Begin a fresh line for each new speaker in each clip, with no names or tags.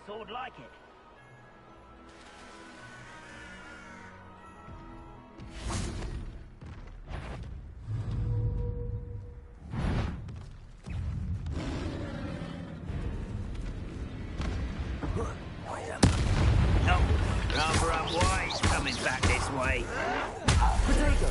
sword like it. No, rather unwise coming back this way.
Potato!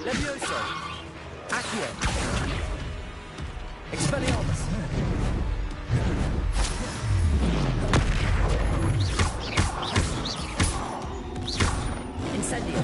Levioso! Accio! Expelliarmus! Incendio!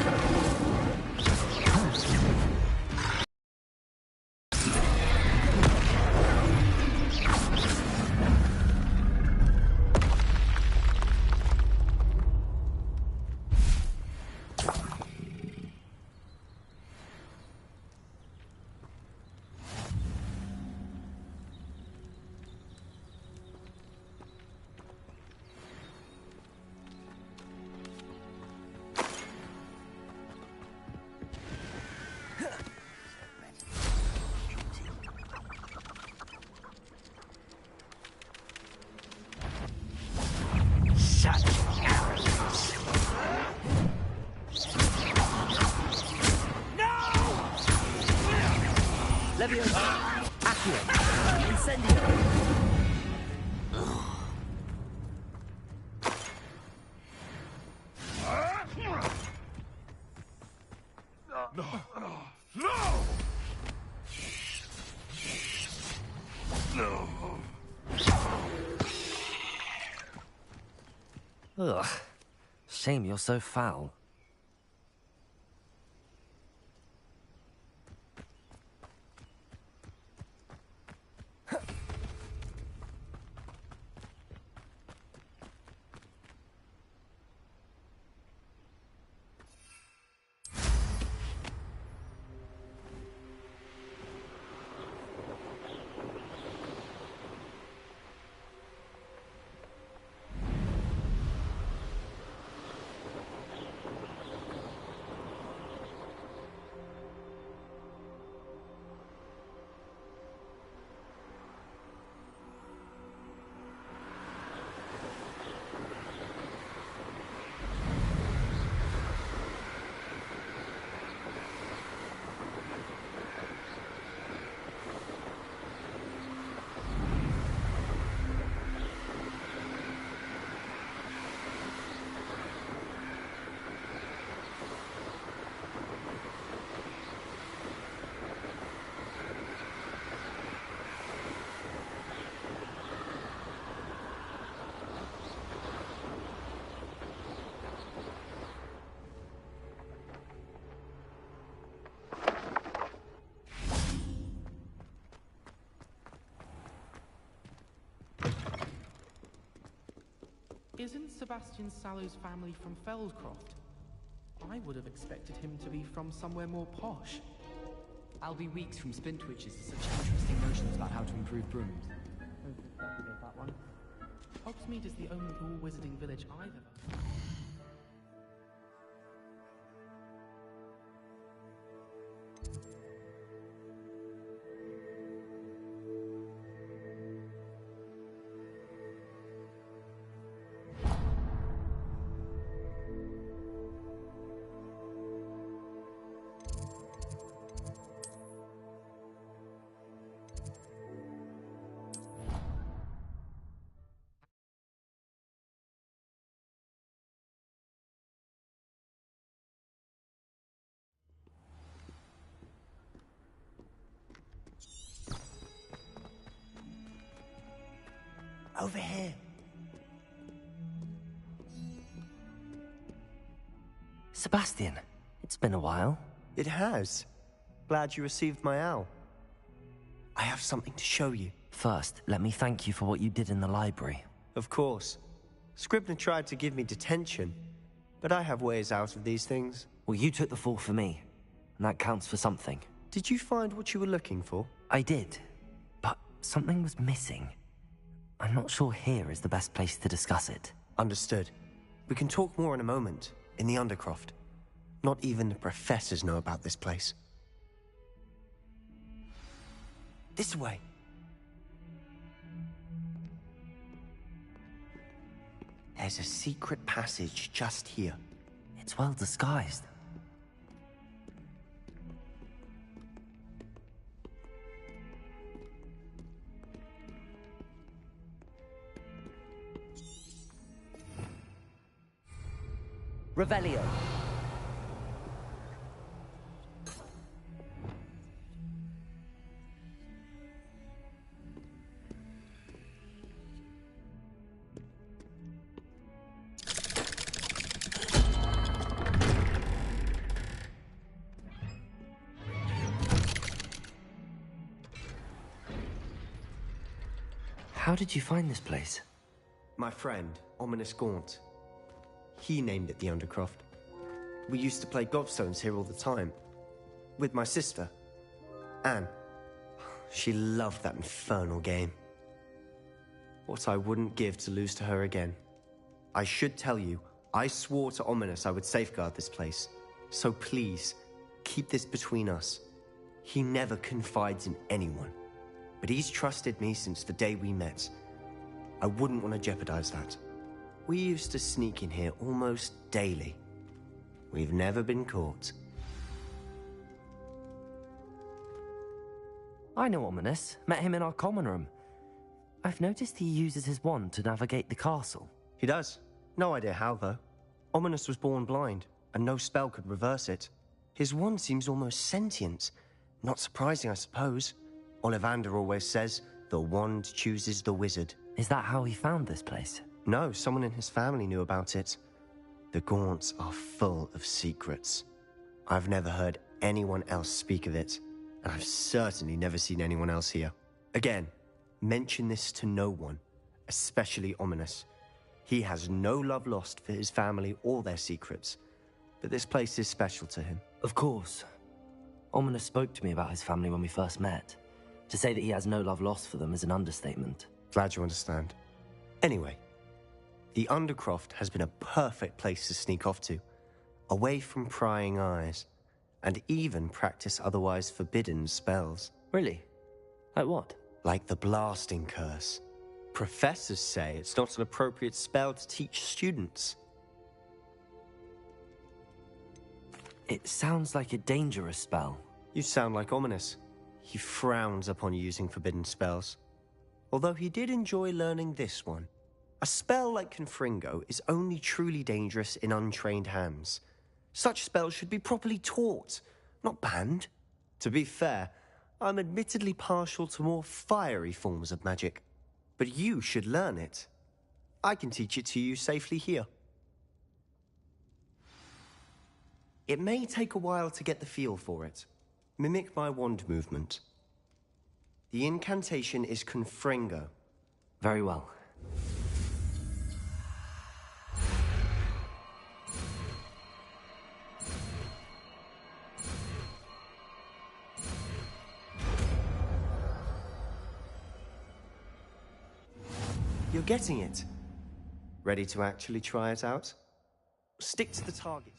Such arrogance. No!
Levioso! Accio! Incendio! Ugh. Shame you're so foul.
Isn't Sebastian Sallow's family from Feldcroft? I would have expected him to be from somewhere more posh.
I'll be weeks from Spintwitches to such interesting notions about how to improve brooms.
That one. Hogsmeade is the only all-wizarding village I've ever...
Over here.
Sebastian, it's been a while.
It has. Glad you received my owl. I have something to show you.
First, let me thank you for what you did in the library.
Of course. Scribner tried to give me detention, but I have ways out of these things.
Well, you took the fall for me, and that counts for something.
Did you find what you were looking for?
I did, but something was missing. I'm not sure here is the best place to discuss it.
Understood. We can talk more in a moment, in the Undercroft. Not even the professors know about this place. This way. There's a secret passage just here.
It's well disguised. Revelio. How did you find this place?
My friend, Ominous Gaunt. He named it the Undercroft. We used to play gobstones here all the time. With my sister, Anne. She loved that infernal game. What I wouldn't give to lose to her again. I should tell you, I swore to Ominous I would safeguard this place. So please, keep this between us. He never confides in anyone. But he's trusted me since the day we met. I wouldn't want to jeopardize that. We used to sneak in here almost daily. We've never been caught.
I know Ominous. Met him in our common room. I've noticed he uses his wand to navigate the castle.
He does. No idea how, though. Ominous was born blind, and no spell could reverse it. His wand seems almost sentient. Not surprising, I suppose. Ollivander always says, the wand chooses the wizard.
Is that how he found this place?
No, someone in his family knew about it. The Gaunts are full of secrets. I've never heard anyone else speak of it, and I've certainly never seen anyone else here. Again, mention this to no one, especially Ominous. He has no love lost for his family or their secrets, but this place is special to him.
Of course. Ominous spoke to me about his family when we first met. To say that he has no love lost for them is an understatement.
Glad you understand. Anyway, the Undercroft has been a perfect place to sneak off to, away from prying eyes, and even practice otherwise forbidden spells.
Really? Like what?
Like the Blasting Curse. Professors say it's not an appropriate spell to teach students.
It sounds like a dangerous spell.
You sound like Ominous. He frowns upon using forbidden spells. Although he did enjoy learning this one. A spell like Confringo is only truly dangerous in untrained hands. Such spells should be properly taught, not banned. To be fair, I'm admittedly partial to more fiery forms of magic. But you should learn it. I can teach it to you safely here. It may take a while to get the feel for it. Mimic my wand movement. The incantation is Confringo.
Very well.
You're getting it. Ready to actually try it out? Stick to the target.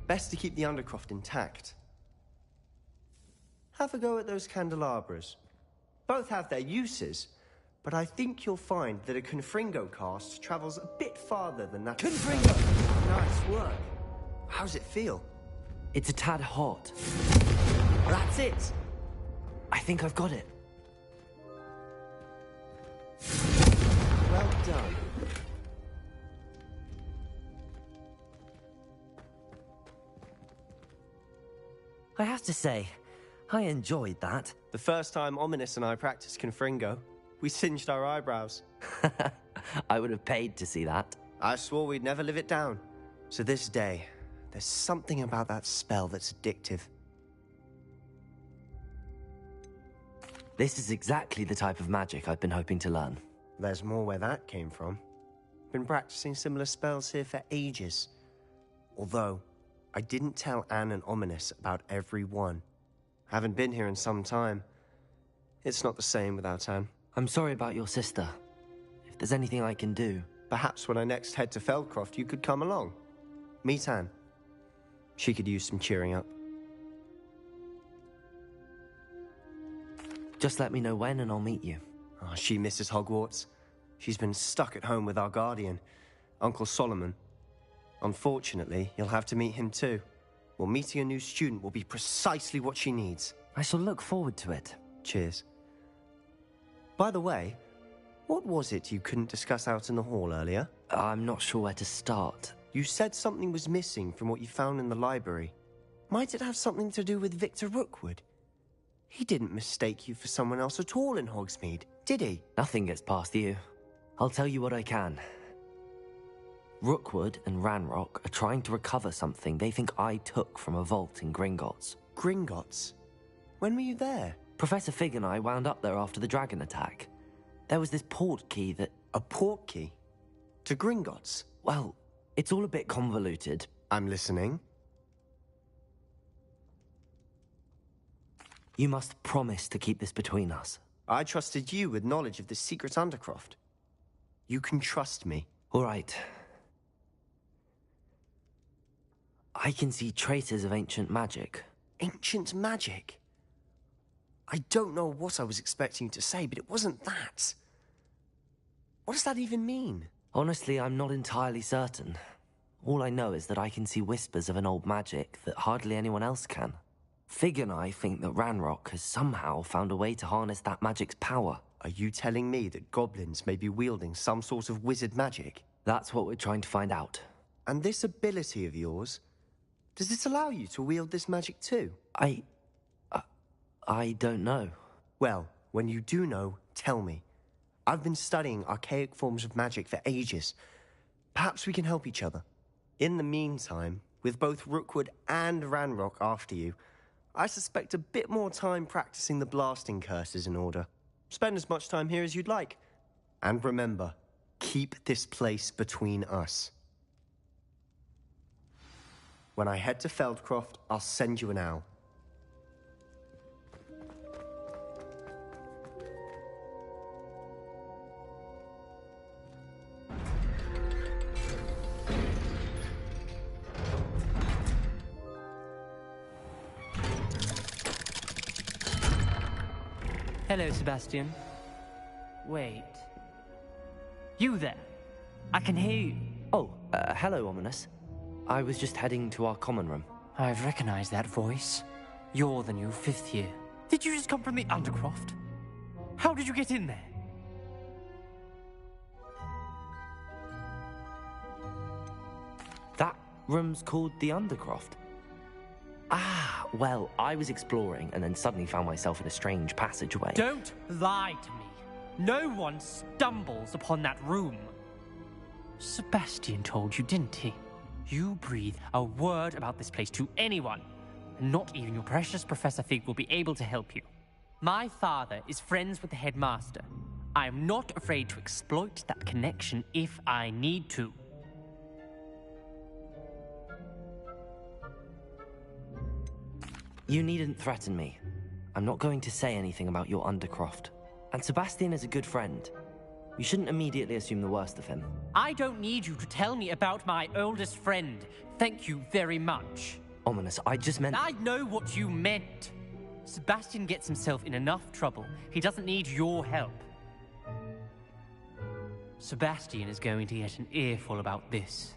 Best to keep the Undercroft intact. Have a go at those candelabras. Both have their uses, but I think you'll find that a Confringo cast travels a bit farther than that.
Confringo!
Nice work. How's it feel?
It's a tad hot.
That's it!
I think I've got it.
Well done.
I have to say, I enjoyed that.
The first time Ominous and I practiced Confringo, we singed our eyebrows.
I would have paid to see that.
I swore we'd never live it down. So this day, there's something about that spell that's addictive.
This is exactly the type of magic I've been hoping to learn.
There's more where that came from. Been practicing similar spells here for ages. Although, I didn't tell Anne and Ominous about every one. Haven't been here in some time. It's not the same without Anne.
I'm sorry about your sister. If there's anything I can do...
Perhaps when I next head to Feldcroft, you could come along. Meet Anne. She could use some cheering up.
Just let me know when and I'll meet you.
Oh, she misses Hogwarts. She's been stuck at home with our guardian, Uncle Solomon. Unfortunately, you'll have to meet him too. Well, meeting a new student will be precisely what she needs.
I shall look forward to it.
Cheers. By the way, what was it you couldn't discuss out in the hall earlier?
I'm not sure where to start.
You said something was missing from what you found in the library. Might it have something to do with Victor Rookwood? He didn't mistake you for someone else at all in Hogsmeade, did he?
Nothing gets past you. I'll tell you what I can. Rookwood and Ranrock are trying to recover something they think I took from a vault in Gringotts.
Gringotts? When were you there?
Professor Fig and I wound up there after the dragon attack. There was this port key that...
A port key? To Gringotts?
Well, it's all a bit convoluted.
I'm listening.
You must promise to keep this between us.
I trusted you with knowledge of the secret Undercroft. You can trust me.
All right. I can see traces of ancient magic.
Ancient magic? I don't know what I was expecting you to say, but it wasn't that. What does that even mean?
Honestly, I'm not entirely certain. All I know is that I can see whispers of an old magic that hardly anyone else can. Fig and I think that Ranrock has somehow found a way to harness that magic's power.
Are you telling me that goblins may be wielding some sort of wizard magic?
That's what we're trying to find out.
And this ability of yours, does it allow you to wield this magic too?
I don't know.
Well, when you do know, tell me. I've been studying archaic forms of magic for ages. Perhaps we can help each other. In the meantime, with both Rookwood and Ranrock after you, I suspect a bit more time practicing the blasting curse is in order. Spend as much time here as you'd like. And remember, keep this place between us. When I head to Feldcroft, I'll send you an owl.
Hello, Sebastian. Wait. You there? I can hear you.
Oh, hello, Ominous. I was just heading to our common room.
I've recognized that voice. You're the new 5th year. Did you just come from the Undercroft? How did you get in there?
That room's called the Undercroft. Ah, well, I was exploring and then suddenly found myself in a strange passageway.
Don't lie to me. No one stumbles upon that room. Sebastian told you, didn't he? You breathe a word about this place to anyone, and not even your precious Professor Fig will be able to help you. My father is friends with the headmaster. I am not afraid to exploit that connection if I need to.
You needn't threaten me. I'm not going to say anything about your Undercroft. And Sebastian is a good friend. You shouldn't immediately assume the worst of him.
I don't need you to tell me about my oldest friend. Thank you very much.
Ominous, I just meant...
I know what you meant. Sebastian gets himself in enough trouble. He doesn't need your help. Sebastian is going to get an earful about this.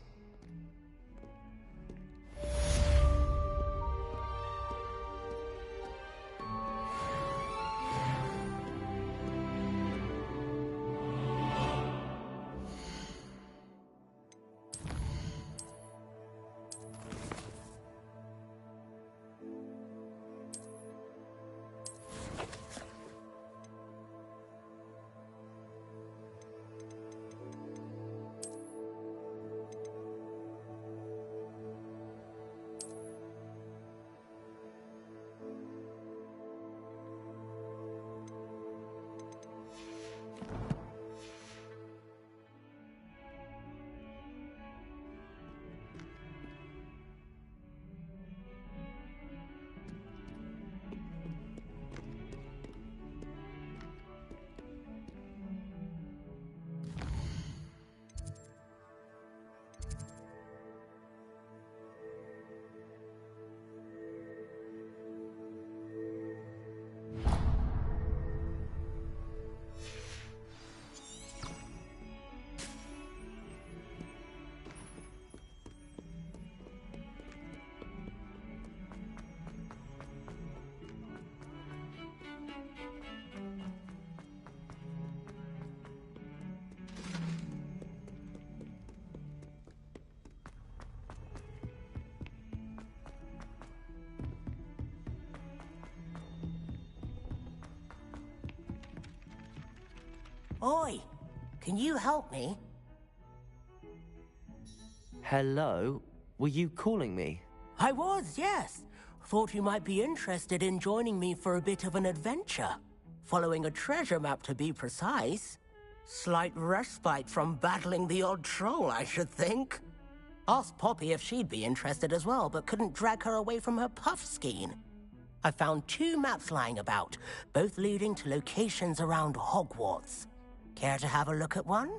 Oi, can you help me?
Hello? Were you calling me?
I was, yes. Thought you might be interested in joining me for a bit of an adventure. Following a treasure map, to be precise. Slight respite from battling the odd troll, I should think. Asked Poppy if she'd be interested as well, but couldn't drag her away from her puff skein. I found 2 maps lying about, both leading to locations around Hogwarts. Care to have a look at one?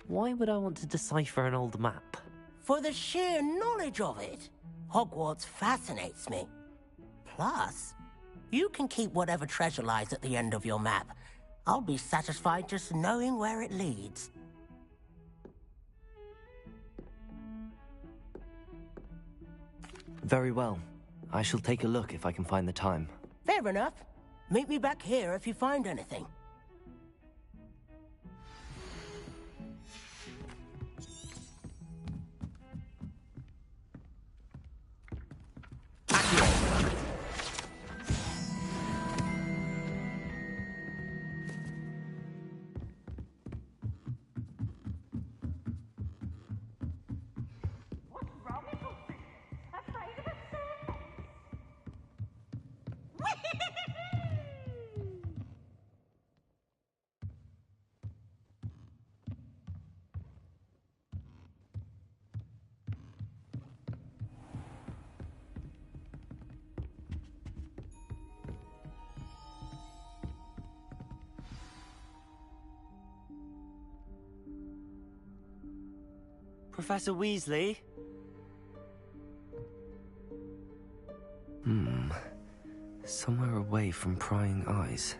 Why would I want to decipher an old map?
For the sheer knowledge of it. Hogwarts fascinates me. Plus, you can keep whatever treasure lies at the end of your map. I'll be satisfied just knowing where it leads.
Very well. I shall take a look if I can find the time.
Fair enough. Meet me back here if you find anything.
Professor Weasley? Somewhere away from prying eyes.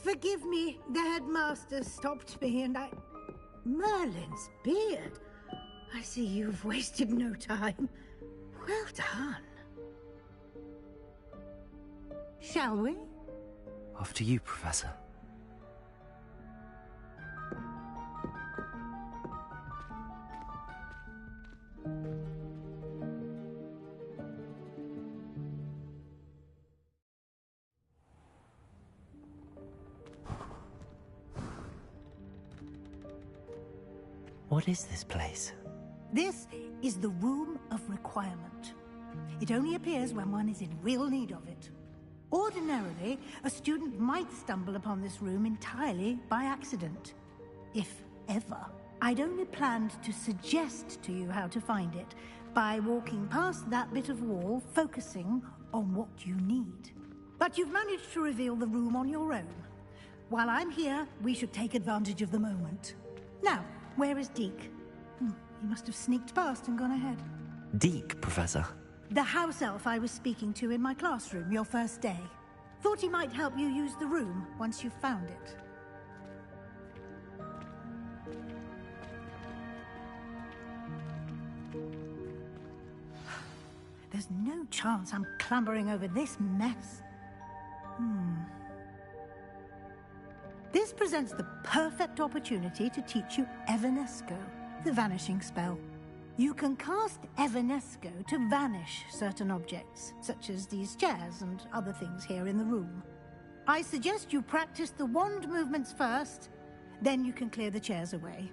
Forgive me, the headmaster stopped me and I... Merlin's beard. I see you've wasted no time. Well done. Shall we?
Off to you, Professor. What is this place?
This is the Room of Requirement. It only appears when one is in real need of it. Ordinarily, a student might stumble upon this room entirely by accident. If ever. I'd only planned to suggest to you how to find it by walking past that bit of wall, focusing on what you need. But you've managed to reveal the room on your own. While I'm here, we should take advantage of the moment. Now, where is Deke? He must have sneaked past and gone ahead.
Deke, Professor.
The house elf I was speaking to in my classroom your first day. Thought he might help you use the room once you've found it. There's no chance I'm clambering over this mess. This presents the perfect opportunity to teach you Evanesco, the vanishing spell. You can cast Evanesco to vanish certain objects, such as these chairs and other things here in the room. I suggest you practice the wand movements first, then you can clear the chairs away.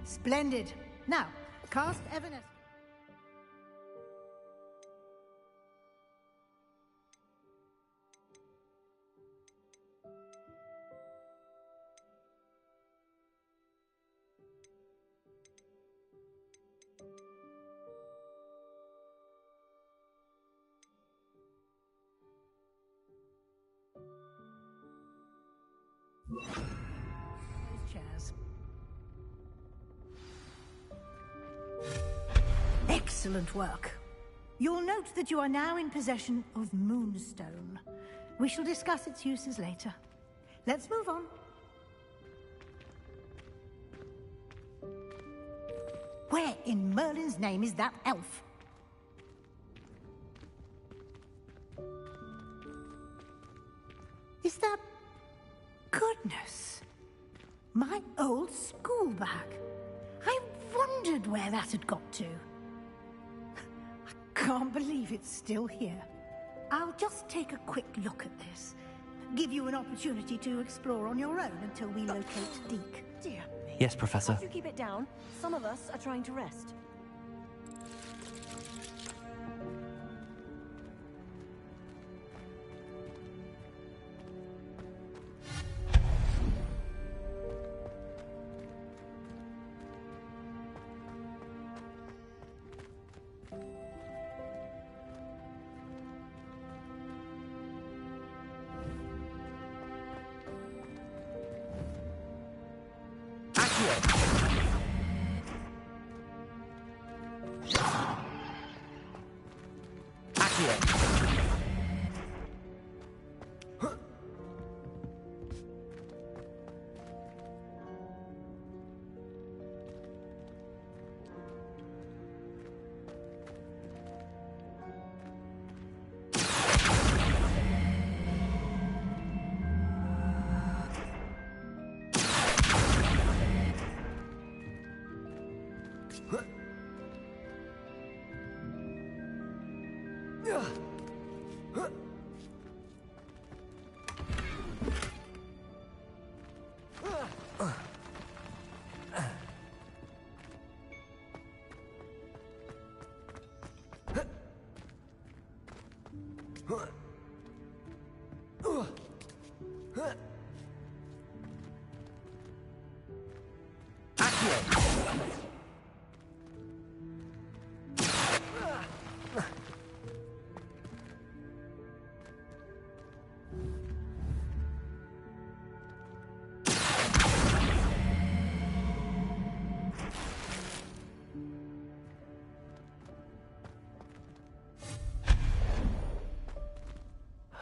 Splendid. Now, cast Evanesco. Excellent work. You'll note that you are now in possession of Moonstone. We shall discuss its uses later. Let's move on. Where in Merlin's name is that elf? Is that... Goodness! My old school bag. I wondered where that had got to. I can't believe it's still here. I'll just take a quick look at this. Give you an opportunity to explore on your own until we locate Deke.
Dear me.
Yes, Professor.
Once you keep it down, some of us are trying to rest.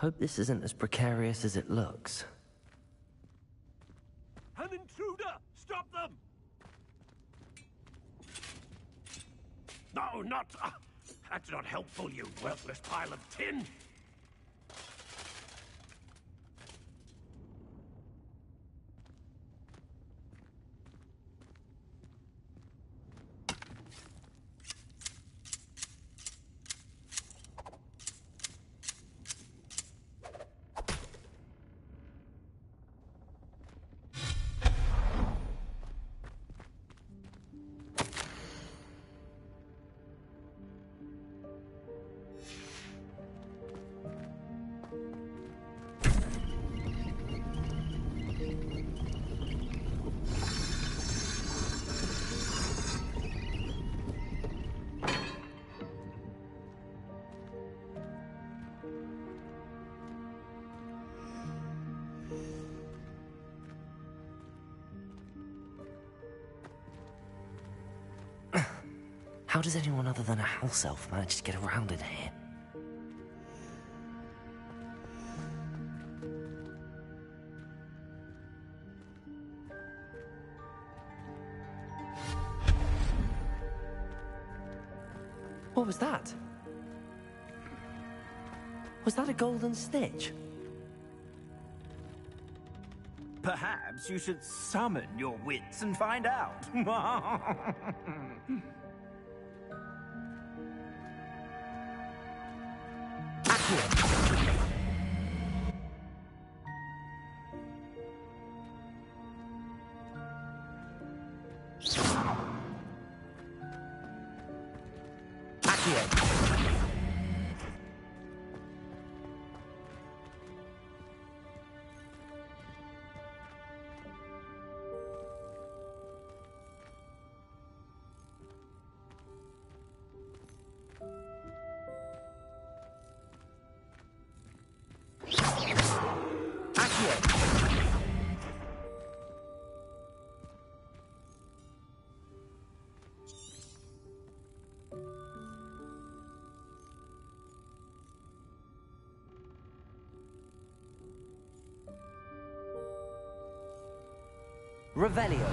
Hope this isn't as precarious as it looks.
An intruder! Stop them! No, not... that's not helpful, you worthless pile of tin!
How does anyone other than a house elf manage to get around in here? What was that? Was that a golden snitch?
Perhaps you should summon your wits and find out.
Revelio.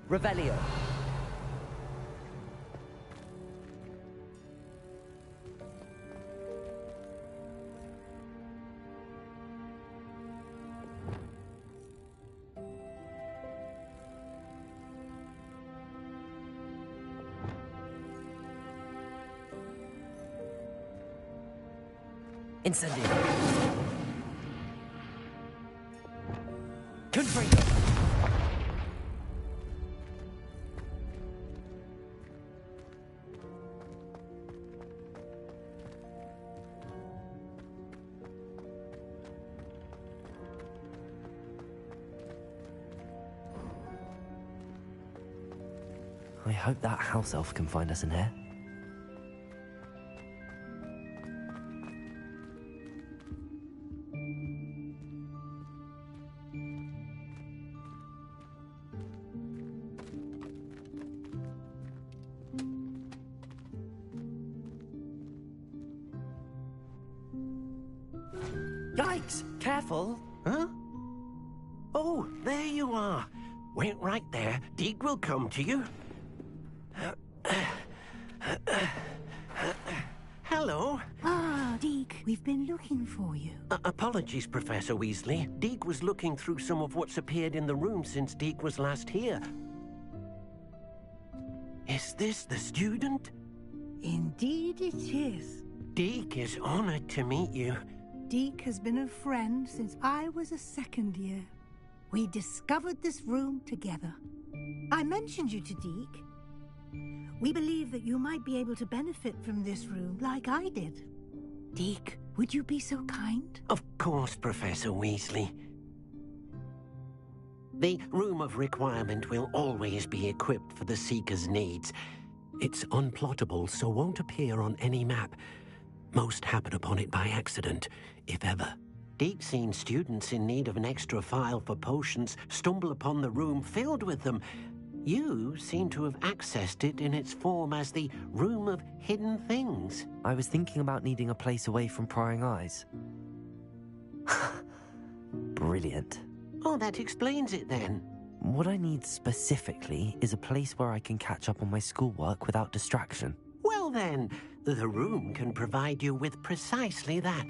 Revelio. Incendio. Confringo. I hope that house elf can find us in here.
Yikes! Careful! Huh? Oh, there you are. Wait right there. Deek will come to you. Hello.
Ah, Deek, we've been looking for you.
Apologies, Professor Weasley. Deek was looking through some of what's appeared in the room since Deek was last here. Is this the student?
Indeed it is.
Deek is honored to meet you.
Deek has been a friend since I was a second year. We discovered this room together. I mentioned you to Deek. We believe that you might be able to benefit from this room like I did. Deek, would you be so kind?
Of course, Professor Weasley. The Room of Requirement will always be equipped for the Seeker's needs. It's unplottable, so won't appear on any map. Most happen upon it by accident, if ever. Deek's seen students in need of an extra file for potions stumble upon the room filled with them. You seem to have accessed it in its form as the Room of Hidden Things.
I was thinking about needing a place away from prying eyes. Brilliant.
Oh, that explains it then.
What I need specifically is a place where I can catch up on my schoolwork without distraction.
Well then, the room can provide you with precisely that.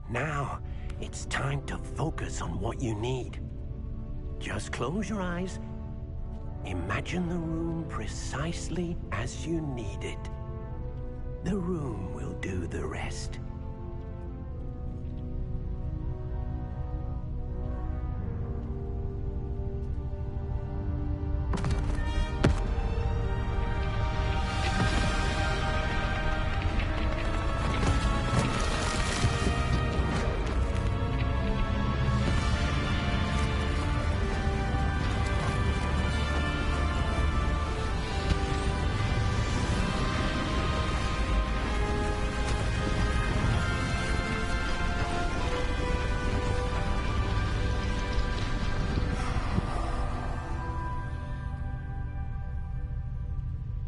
Now, it's time to focus on what you need. Just close your eyes. Imagine the room precisely as you need it. The room will do the rest.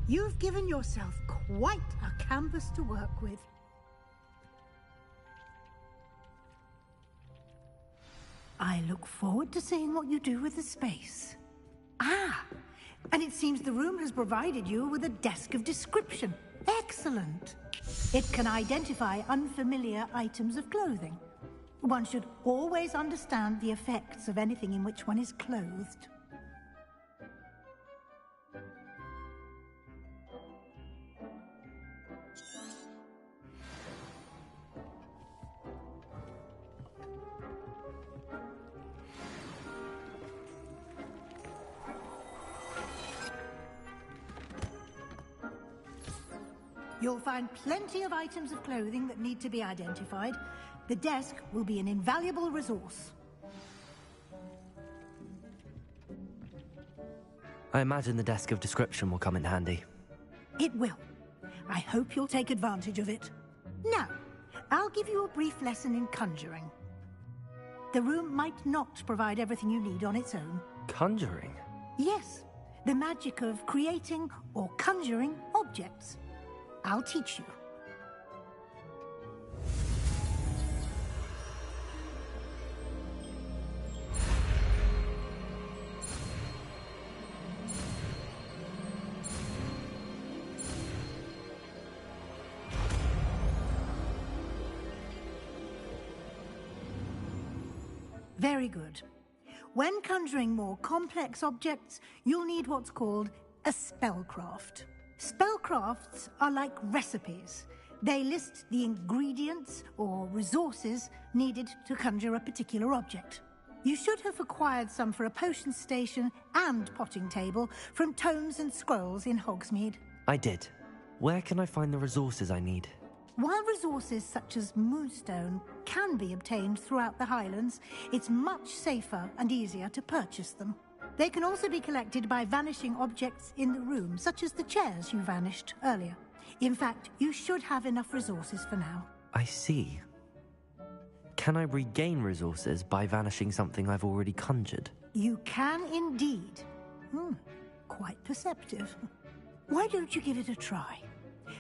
You've given yourself quite a canvas to work with. I look forward to seeing what you do with the space. Ah, and it seems the room has provided you with a desk of description. Excellent. It can identify unfamiliar items of clothing. One should always understand the effects of anything in which one is clothed. You'll find plenty of items of clothing that need to be identified. The desk will be an invaluable resource.
I imagine the desk of description will come in handy.
It will. I hope you'll take advantage of it. Now, I'll give you a brief lesson in conjuring. The room might not provide everything you need on its own.
Conjuring?
Yes, the magic of creating or conjuring objects. I'll teach you. Very good. When conjuring more complex objects, you'll need what's called a spellcraft. Spellcrafts are like recipes. They list the ingredients or resources needed to conjure a particular object. You should have acquired some for a potion station and potting table from tomes and scrolls in Hogsmeade.
I did. Where can I find the resources I need?
While resources such as Moonstone can be obtained throughout the Highlands, it's much safer and easier to purchase them. They can also be collected by vanishing objects in the room, such as the chairs you vanished earlier. In fact, you should have enough resources for now.
I see. Can I regain resources by vanishing something I've already conjured?
You can indeed. Quite perceptive. Why don't you give it a try?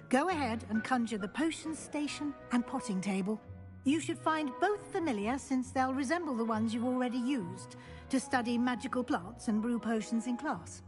Go ahead and conjure the potion station and potting table. You should find both familiar, since they'll resemble the ones you've already used to study magical plants and brew potions in class.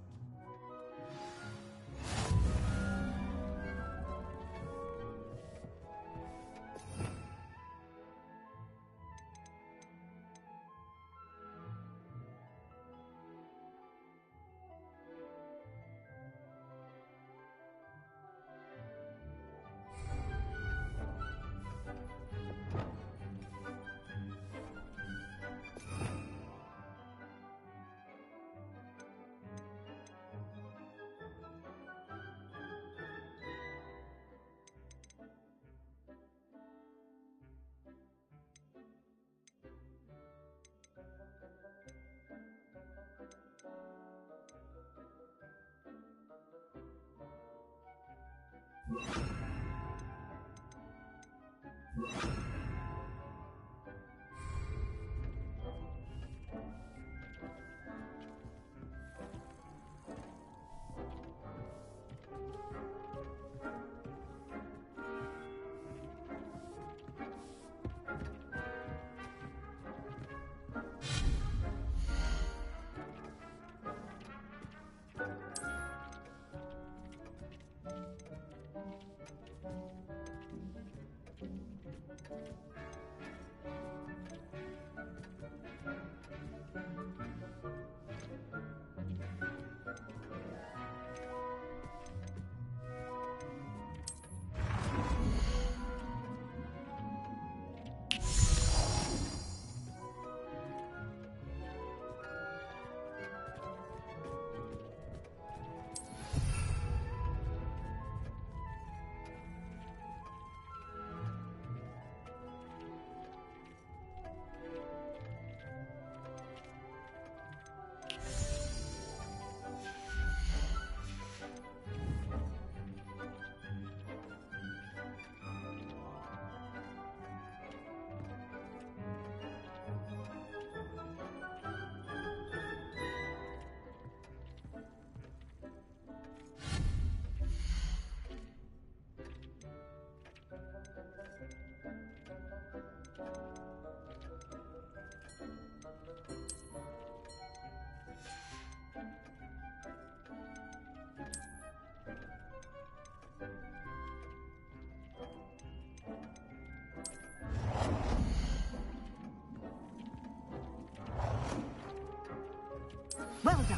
Well done.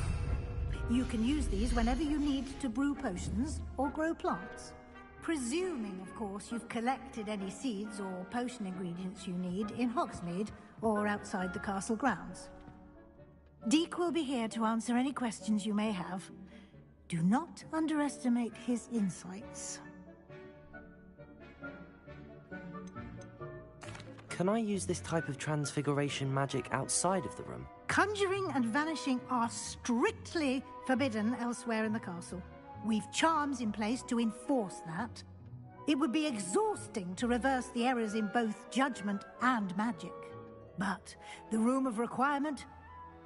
You can use these whenever you need to brew potions or grow plants. Presuming, of course, you've collected any seeds or potion ingredients you need in Hogsmeade or outside the castle grounds. Deek will be here to answer any questions you may have. Do not underestimate his insights.
Can I use this type of transfiguration magic outside of the room?
Conjuring and vanishing are strictly forbidden elsewhere in the castle. We've charms in place to enforce that. It would be exhausting to reverse the errors in both judgment and magic. But the Room of Requirement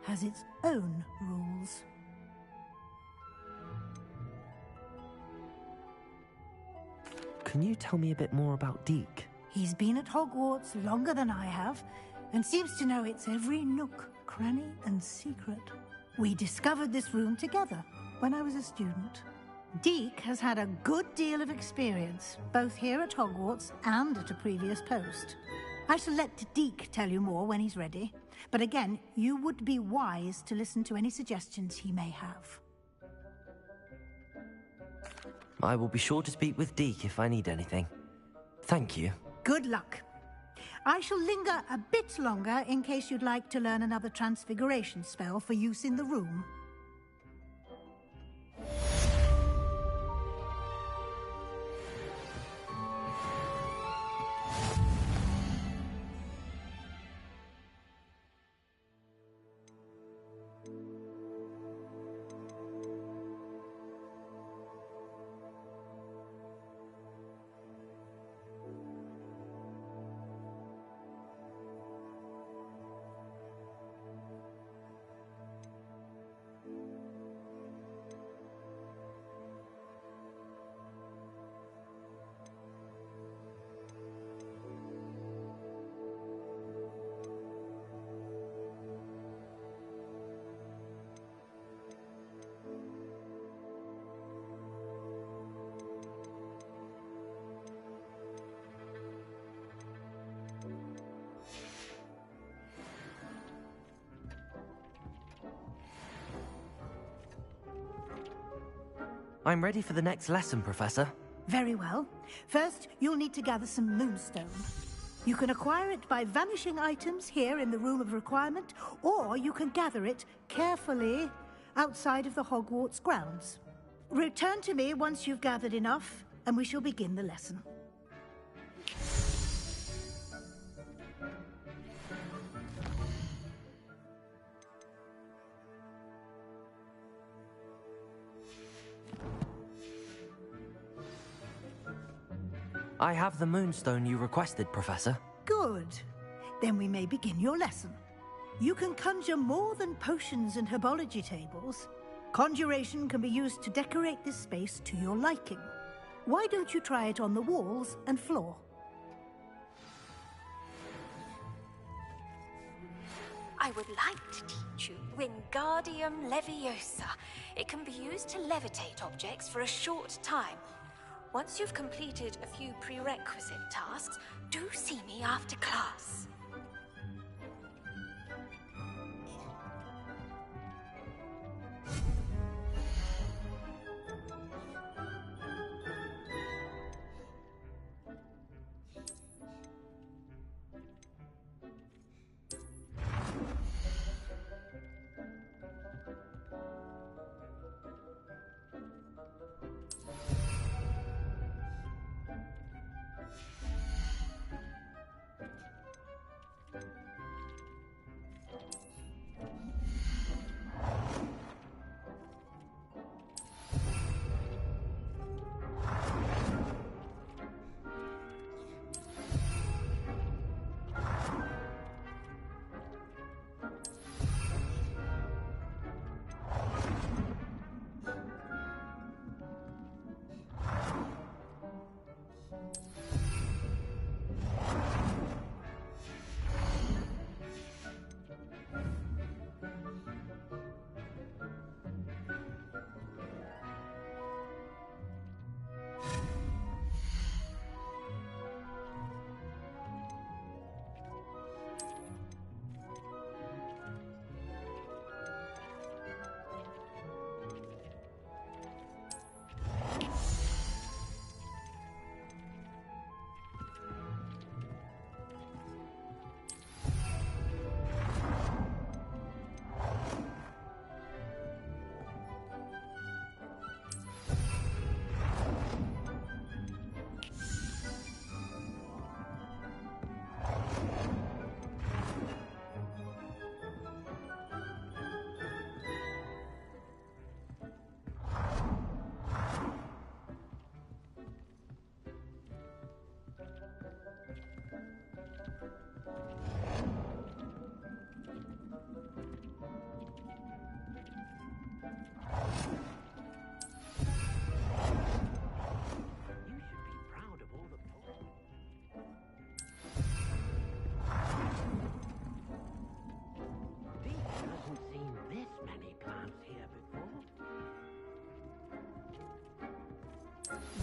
has its own rules.
Can you tell me a bit more about Deke?
He's been at Hogwarts longer than I have, and seems to know its every nook, cranny, and secret. We discovered this room together when I was a student. Deke has had a good deal of experience, both here at Hogwarts and at a previous post. I shall let Deke tell you more when he's ready, but again, you would be wise to listen to any suggestions he may have.
I will be sure to speak with Deke if I need anything. Thank you.
Good luck. I shall linger a bit longer in case you'd like to learn another transfiguration spell for use in the room.
I'm ready for the next lesson, Professor.
Very well. First, you'll need to gather some moonstone. You can acquire it by vanishing items here in the Room of Requirement, or you can gather it carefully outside of the Hogwarts grounds. Return to me once you've gathered enough, and we shall begin the lesson.
I have the moonstone you requested, Professor.
Good. Then we may begin your lesson. You can conjure more than potions and herbology tables. Conjuration can be used to decorate this space to your liking. Why don't you try it on the walls and floor?
I would like to teach you Wingardium Leviosa. It can be used to levitate objects for a short time. Once you've completed a few prerequisite tasks, do see me after class.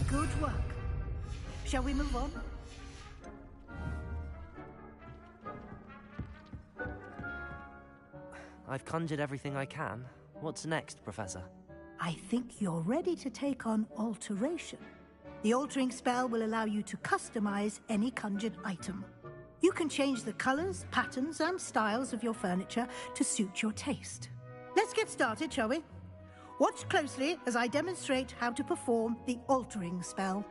Good work. Shall we move on?
I've conjured everything I can. What's next, Professor?
I think you're ready to take on alteration. The altering spell will allow you to customize any conjured item. You can change the colors, patterns, and styles of your furniture to suit your taste. Let's get started, shall we? Watch closely as I demonstrate how to perform the altering spell.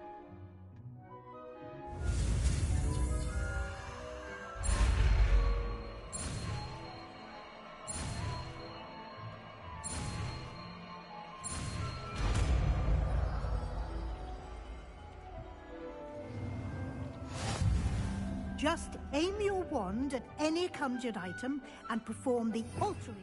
Just aim your wand at any conjured item and perform the altering.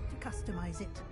To customize it.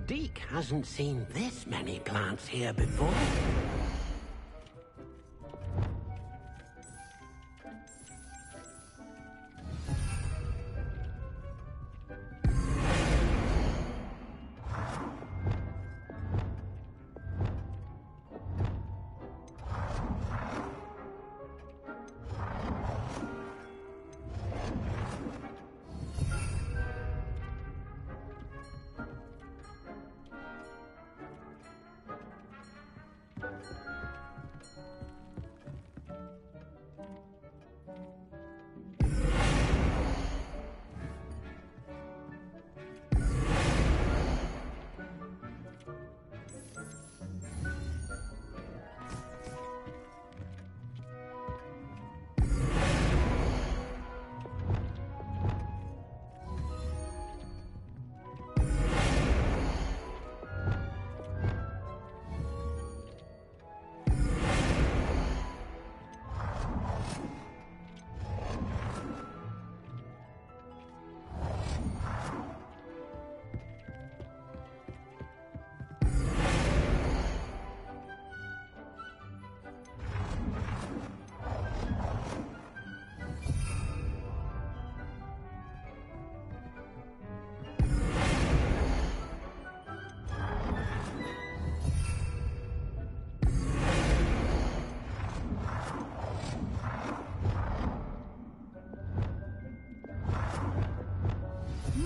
Deke hasn't seen this many plants here before.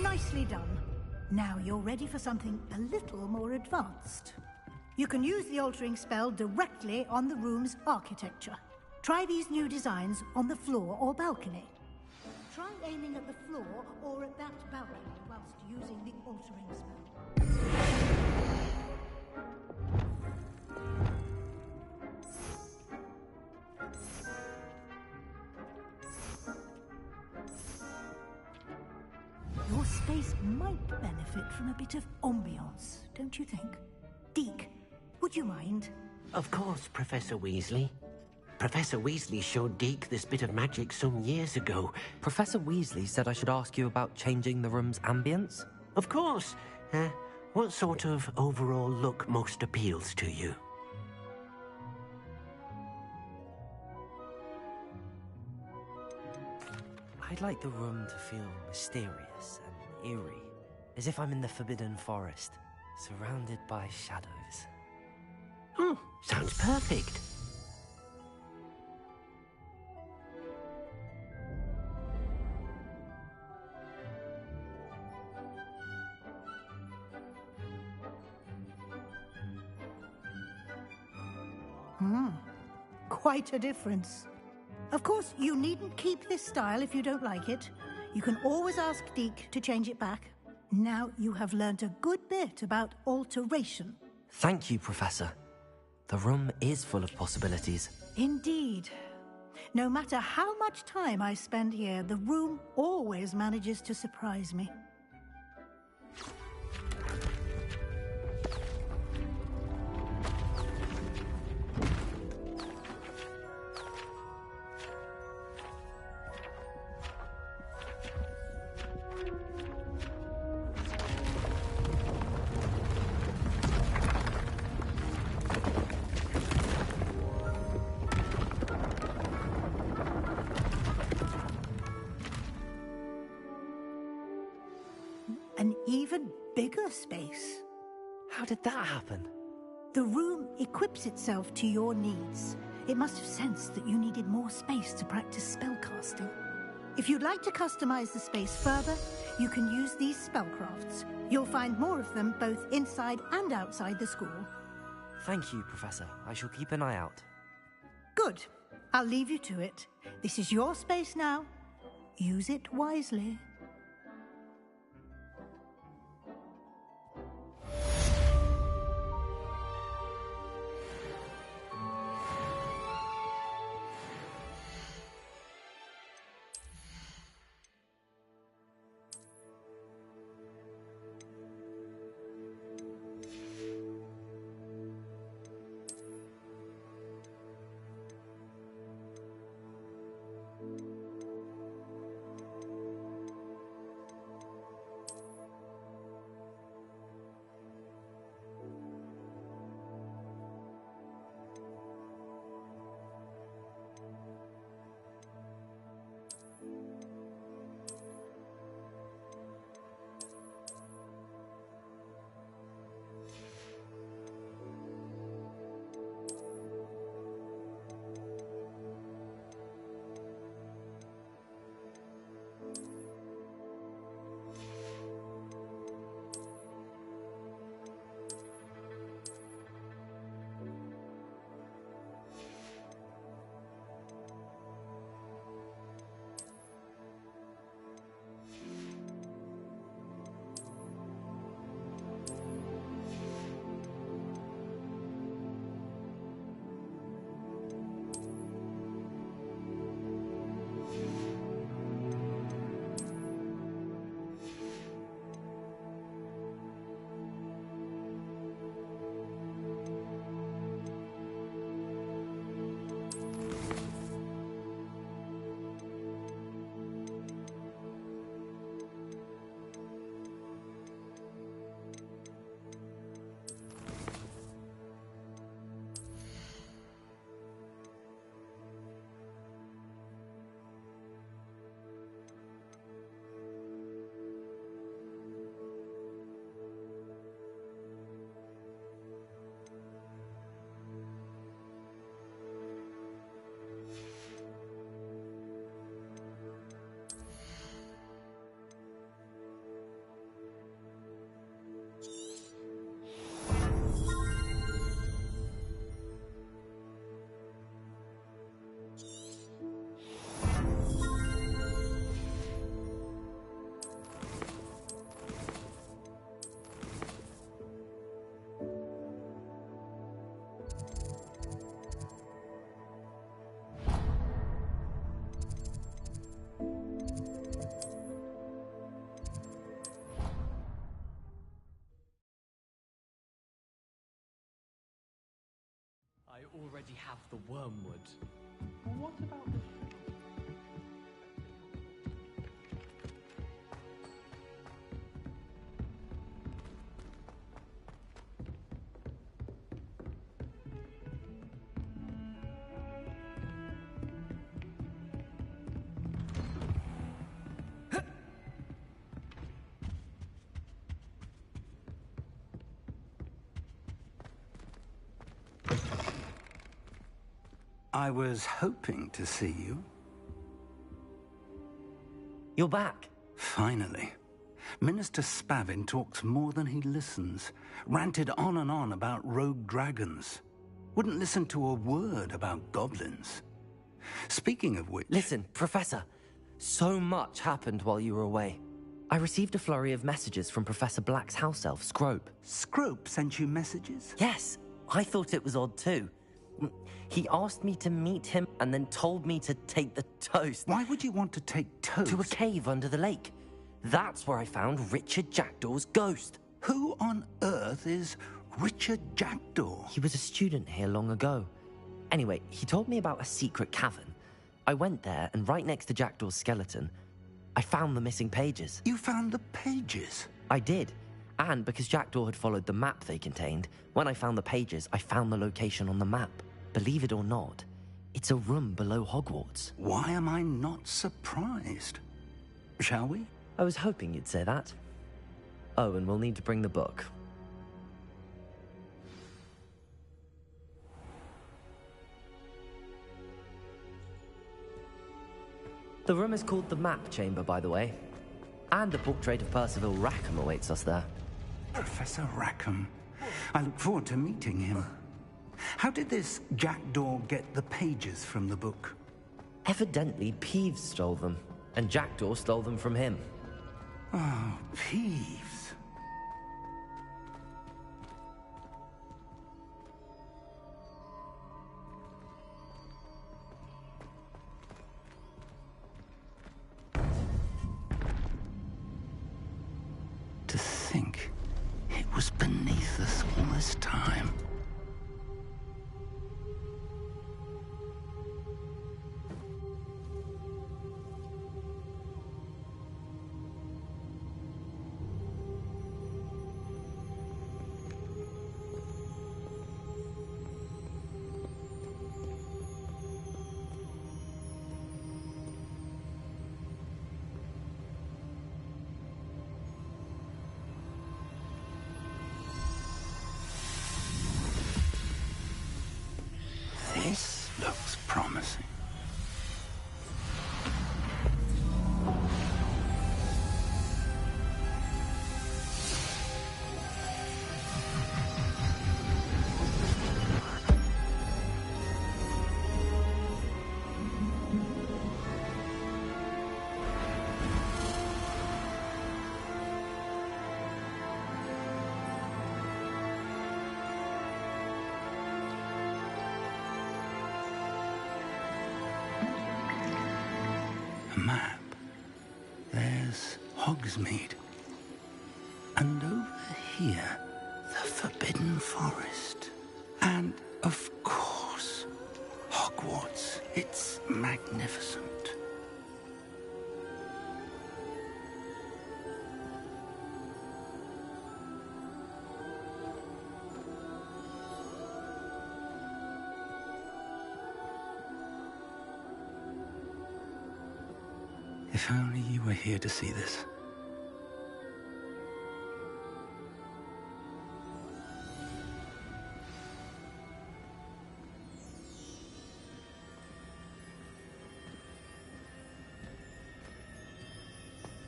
Nicely done. Now you're ready for something a little more advanced. You can use the altering spell directly on the room's architecture. Try these new designs on the floor or balcony. Try aiming at the floor or at that balcony whilst using the altering spell. place might benefit from a bit of ambiance, don't you think? Deke, would you mind?
Of course, Professor Weasley. Professor Weasley showed Deke this bit of magic some years ago.
Professor Weasley said I should ask you about changing the room's ambience?
Of course. What sort of overall look most appeals to you?
I'd like the room to feel mysterious and eerie, as if I'm in the Forbidden Forest, surrounded by shadows.
Oh, sounds perfect.
Quite a difference. Of course, you needn't keep this style if you don't like it. You can always ask Deke to change it back. Now you have learnt a good bit about alteration.
Thank you, Professor. The room is full of possibilities.
Indeed. No matter how much time I spend here, the room always manages to surprise me. An even bigger space.
How did that happen?
The room equips itself to your needs. It must have sensed that you needed more space to practice spellcasting. If you'd like to customize the space further, you can use these spellcrafts. You'll find more of them both inside and outside the school.
Thank you, Professor. I shall keep an eye out.
Good. I'll leave you to it. This is your space now. Use it wisely.
already have the wormwood.
What about the...
I was hoping to see you.
You're back.
Finally. Minister Spavin talks more than he listens. Ranted on and on about rogue dragons. Wouldn't listen to a word about goblins. Speaking of which...
Listen, Professor. So much happened while you were away. I received a flurry of messages from Professor Black's house elf, Scrope.
Scrope sent you messages?
Yes. I thought it was odd too. He asked me to meet him and then told me to take the toast.
Why would you want to take toast?
To a cave under the lake. That's where I found Richard Jackdaw's ghost.
Who on earth is Richard Jackdaw?
He was a student here long ago. Anyway, he told me about a secret cavern. I went there, and right next to Jackdaw's skeleton, I found the missing pages.
You found the pages?
I did. And because Jackdaw had followed the map they contained, when I found the pages, I found the location on the map. Believe it or not, it's a room below Hogwarts.
Why am I not surprised? Shall we?
I was hoping you'd say that. Oh, and we'll need to bring the book. The room is called the Map Chamber, by the way. And a portrait of Percival Rackham awaits us there.
Professor Rackham. I look forward to meeting him. How did this Jackdaw get the pages from the book?
Evidently, Peeves stole them, and Jackdaw stole them from him.
Oh, Peeves. To think it was beneath us all this time. This looks promising. Map. There's Hogsmeade. And over here, the Forbidden Forest. And, of course, Hogwarts. It's magnificent. If only you were here to see this.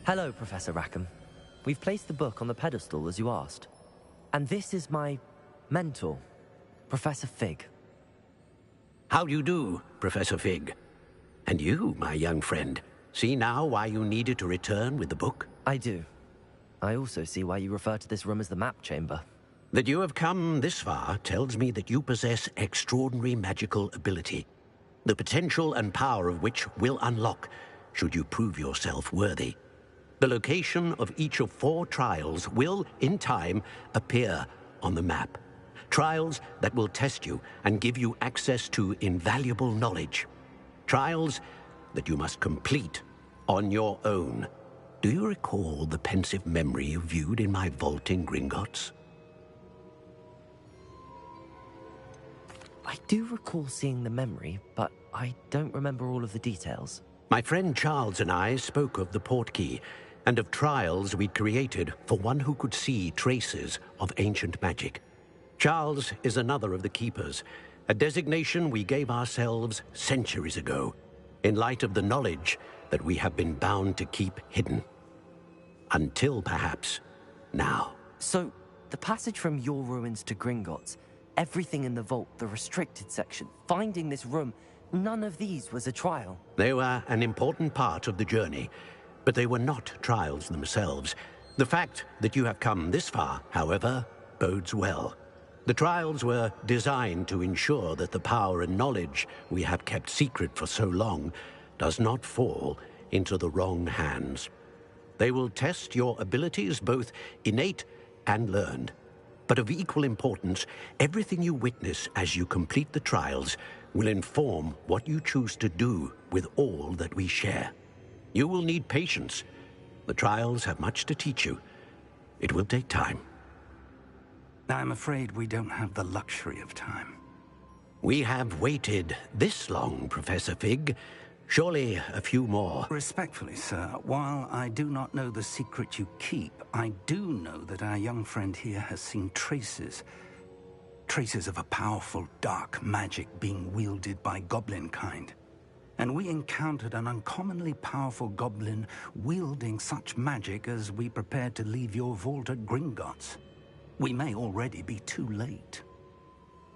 Hello, Professor Rackham. We've placed the book on the pedestal as you asked. And this is my mentor, Professor Fig.
How do you do, Professor Fig? And you, my young friend, see now why you needed to return with the book?
I do. I also see why you refer to this room as the Map Chamber.
That you have come this far tells me that you possess extraordinary magical ability, the potential and power of which will unlock should you prove yourself worthy. The location of each of 4 trials will, in time, appear on the map. Trials that will test you and give you access to invaluable knowledge. Trials that you must complete on your own. Do you recall the pensive memory you viewed in my vault in Gringotts?
I do recall seeing the memory, but I don't remember all of the details.
My friend Charles and I spoke of the portkey and of trials we'd created for one who could see traces of ancient magic. Charles is another of the Keepers, a designation we gave ourselves centuries ago, in light of the knowledge that we have been bound to keep hidden. Until, perhaps, now.
So, the passage from your ruins to Gringotts, everything in the vault, the restricted section, finding this room, none of these was a trial.
They were an important part of the journey, but they were not trials themselves. The fact that you have come this far, however, bodes well. The trials were designed to ensure that the power and knowledge we have kept secret for so long does not fall into the wrong hands. They will test your abilities, both innate and learned. But of equal importance, everything you witness as you complete the trials will inform what you choose to do with all that we share. You will need patience. The trials have much to teach you. It will take time.
I'm afraid we don't have the luxury of time.
We have waited this long, Professor Fig. Surely a few more.
Respectfully, sir, while I do not know the secret you keep, I do know that our young friend here has seen traces of a powerful dark magic being wielded by goblin kind. And we encountered an uncommonly powerful goblin wielding such magic as we prepared to leave your vault at Gringotts. We may already be too late.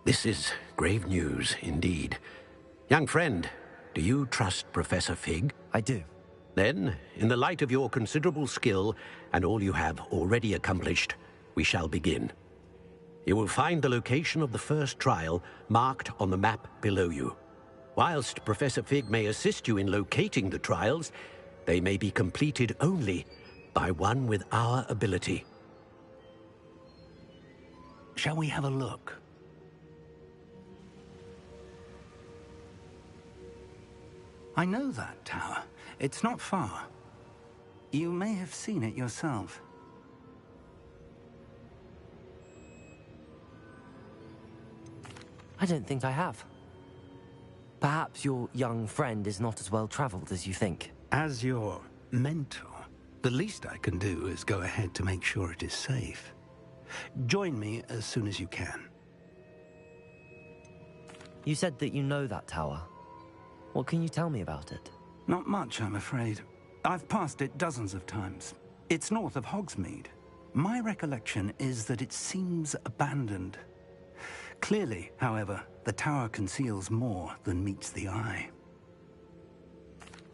This is grave news indeed. Young friend, do you trust Professor Fig?
I do.
Then, in the light of your considerable skill and all you have already accomplished, we shall begin. You will find the location of the first trial marked on the map below you. Whilst Professor Fig may assist you in locating the trials, they may be completed only by one with our ability.
Shall we have a look? I know that tower. It's not far. You may have seen it yourself.
I don't think I have. Perhaps your young friend is not as well traveled as you think.
As your mentor, the least I can do is go ahead to make sure it is safe. Join me as soon as you can.
You said that you know that tower. What can you tell me about it?
Not much, I'm afraid. I've passed it dozens of times. It's north of Hogsmeade. My recollection is that it seems abandoned. Clearly, however, the tower conceals more than meets the eye.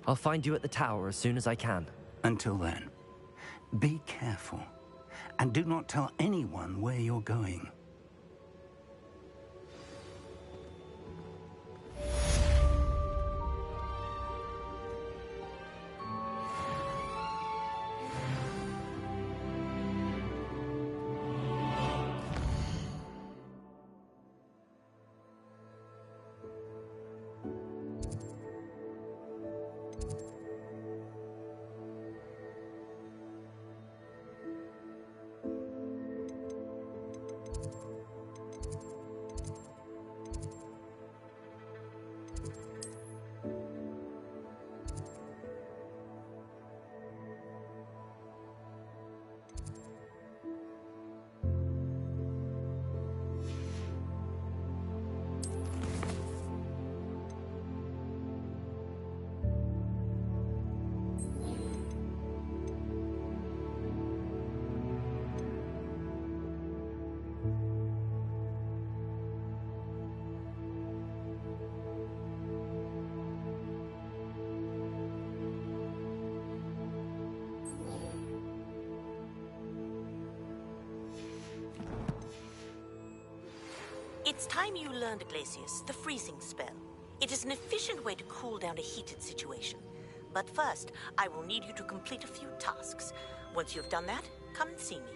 I'll find you at the tower as soon as I can.
Until then, be careful, and do not tell anyone where you're going.
It's time you learned, Glacius, the freezing spell. It is an efficient way to cool down a heated situation. But first, I will need you to complete a few tasks. Once you've done that, come and see me.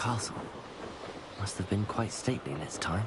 castle. Must have been quite stately in its time.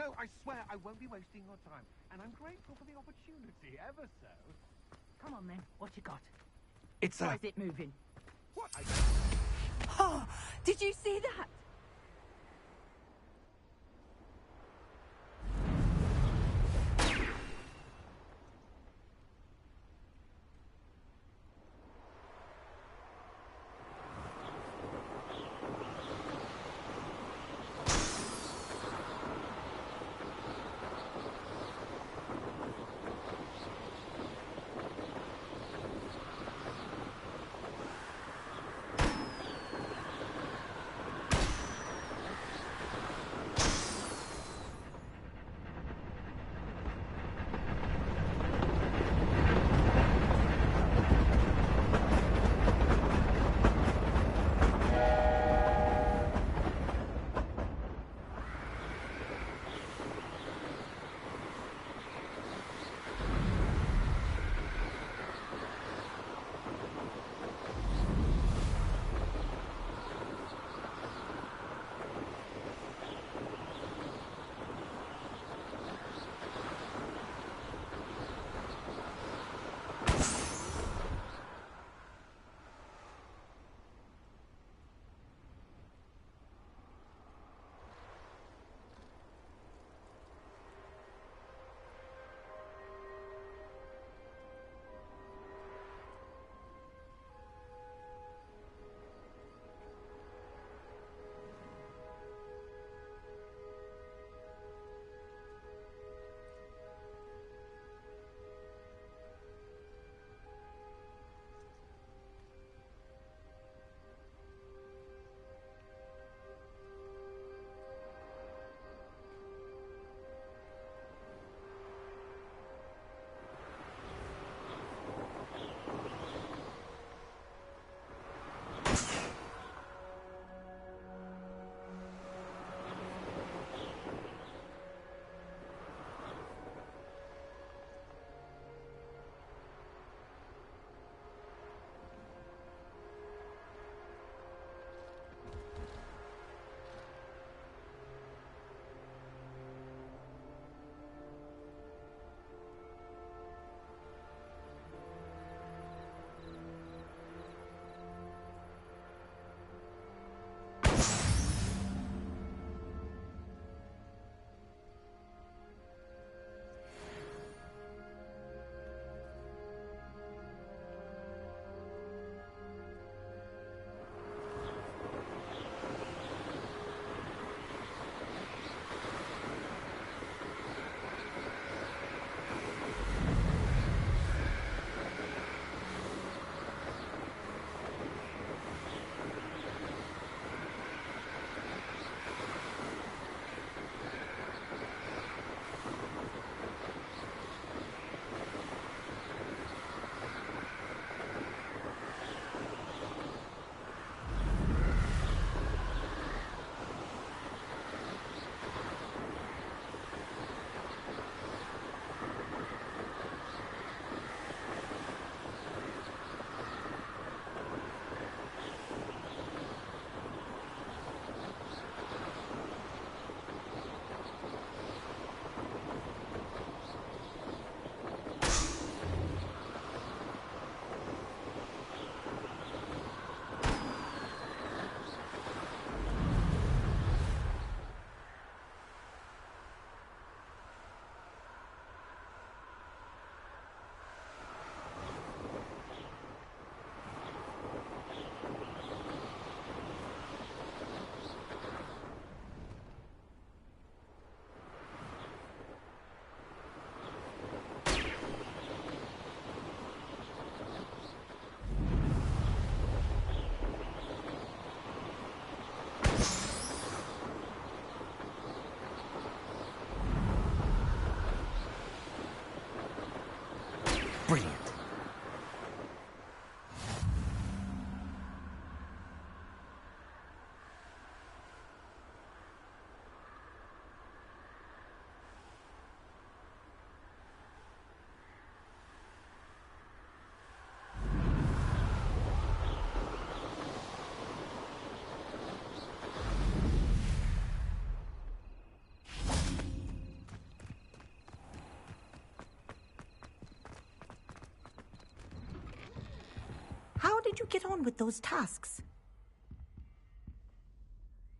No, I swear I won't be wasting your time, and I'm grateful for the opportunity, ever so.
Come on, then. What you got?
It's
Why is it moving?
What?
Oh, did you see that?
Brilliant.
How did you get on with those tasks?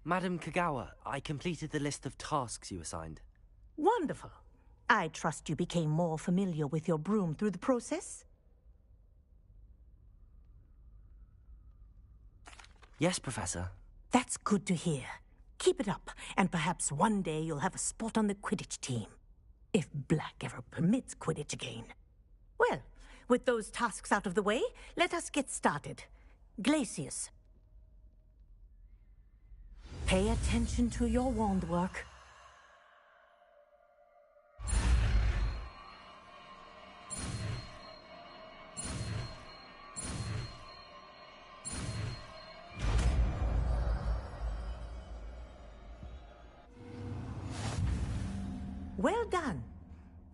Madam Kagawa, I completed the list of tasks you assigned.
Wonderful. I trust you became more familiar with your broom through the process?
Yes, Professor.
That's good to hear. Keep it up, and perhaps one day you'll have a spot on the Quidditch team. If Black ever permits Quidditch again. Well, with those tasks out of the way, let us get started. Glacius. Pay attention to your wand work. Well done.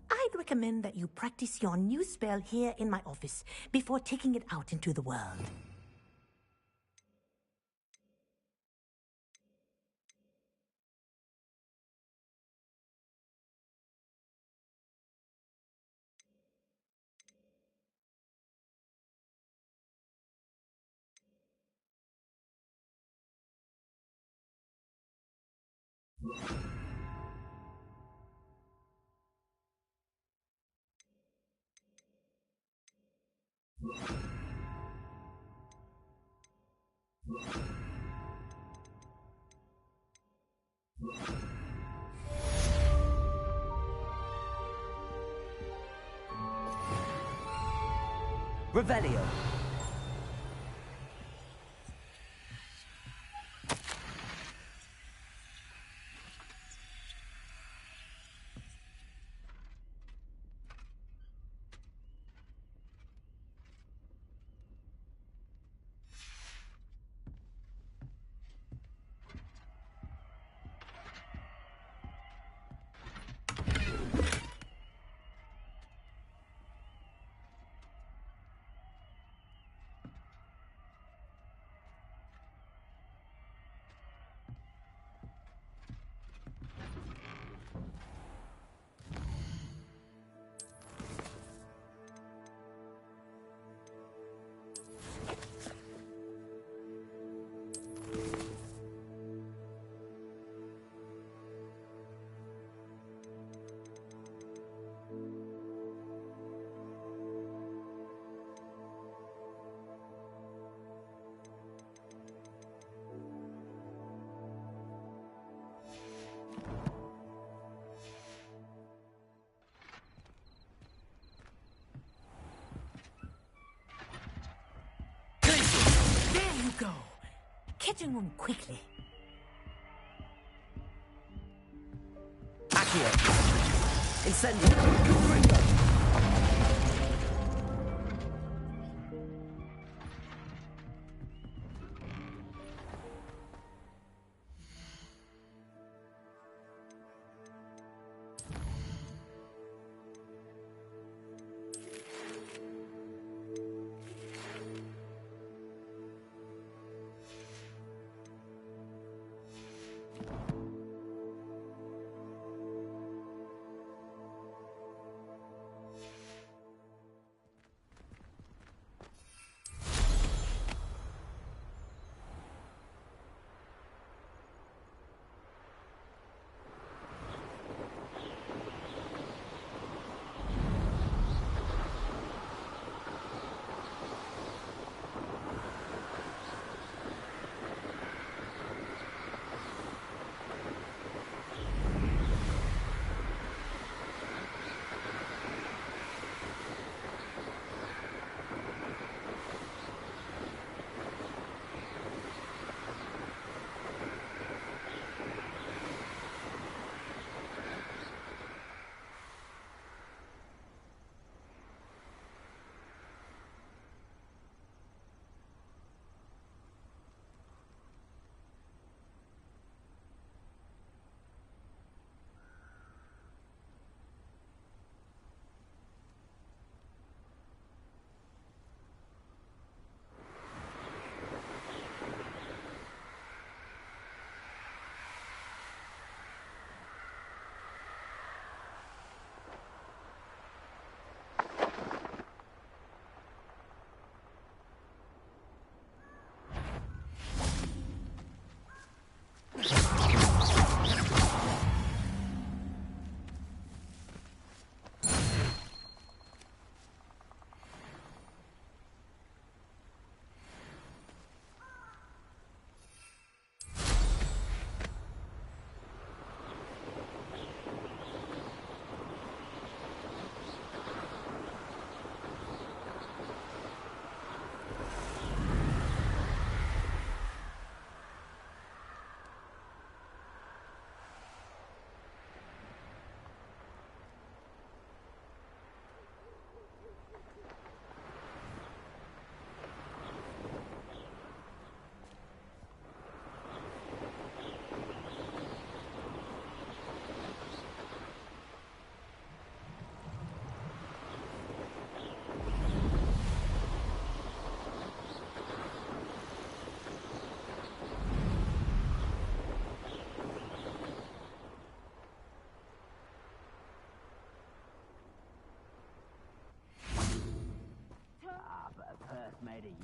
I'd recommend that you practice your new spell here in my office before taking it out into the world.
Revelio.
There you go. Catching on quickly.
Accio. Incendio.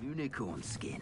Unicorn skin.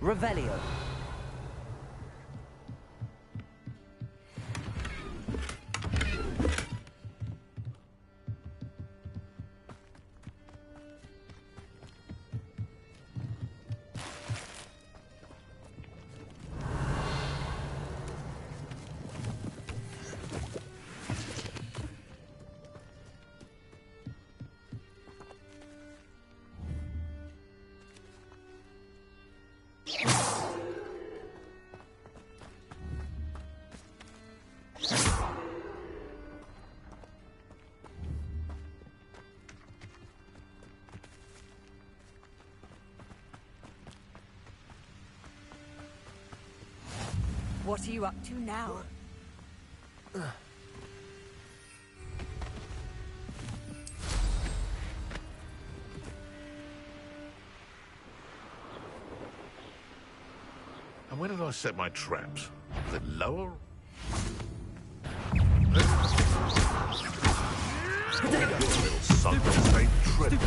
Revelio.
What are you up to now?
And where did I set my traps? Was it lower? Your little son ain't treading.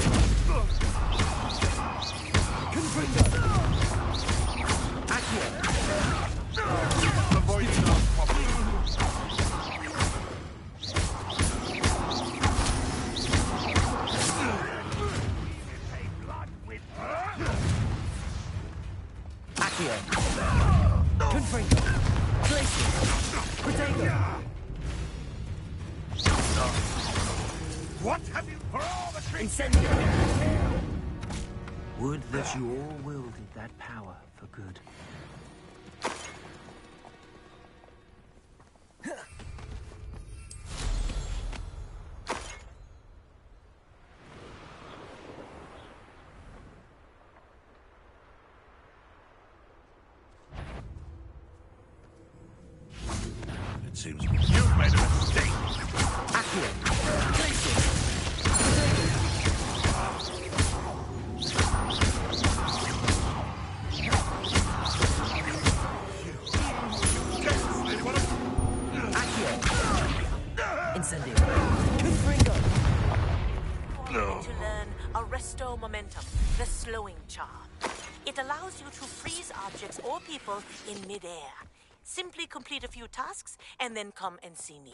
What have you for all the trees?
Would that you all wielded that power for good.
It seems you've made a mistake.
To learn Arresto Momentum, the slowing charm. It allows you to freeze objects or people in midair. Simply complete a few tasks and then come and see me.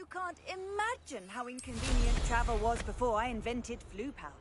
You can't imagine how inconvenient travel was before I invented flu powder.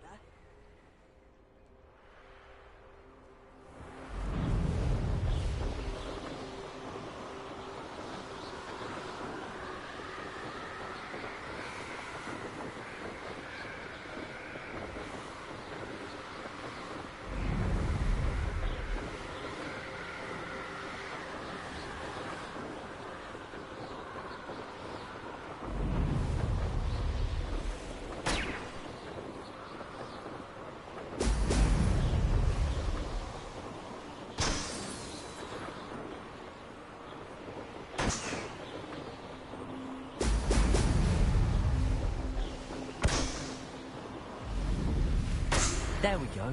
There we go.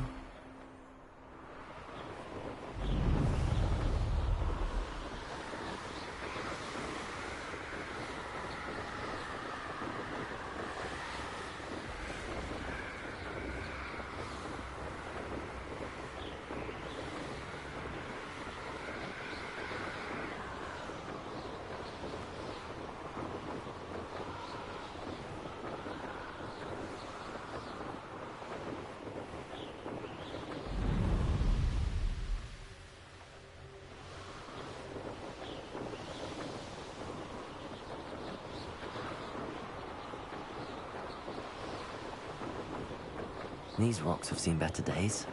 These rocks have seen better days.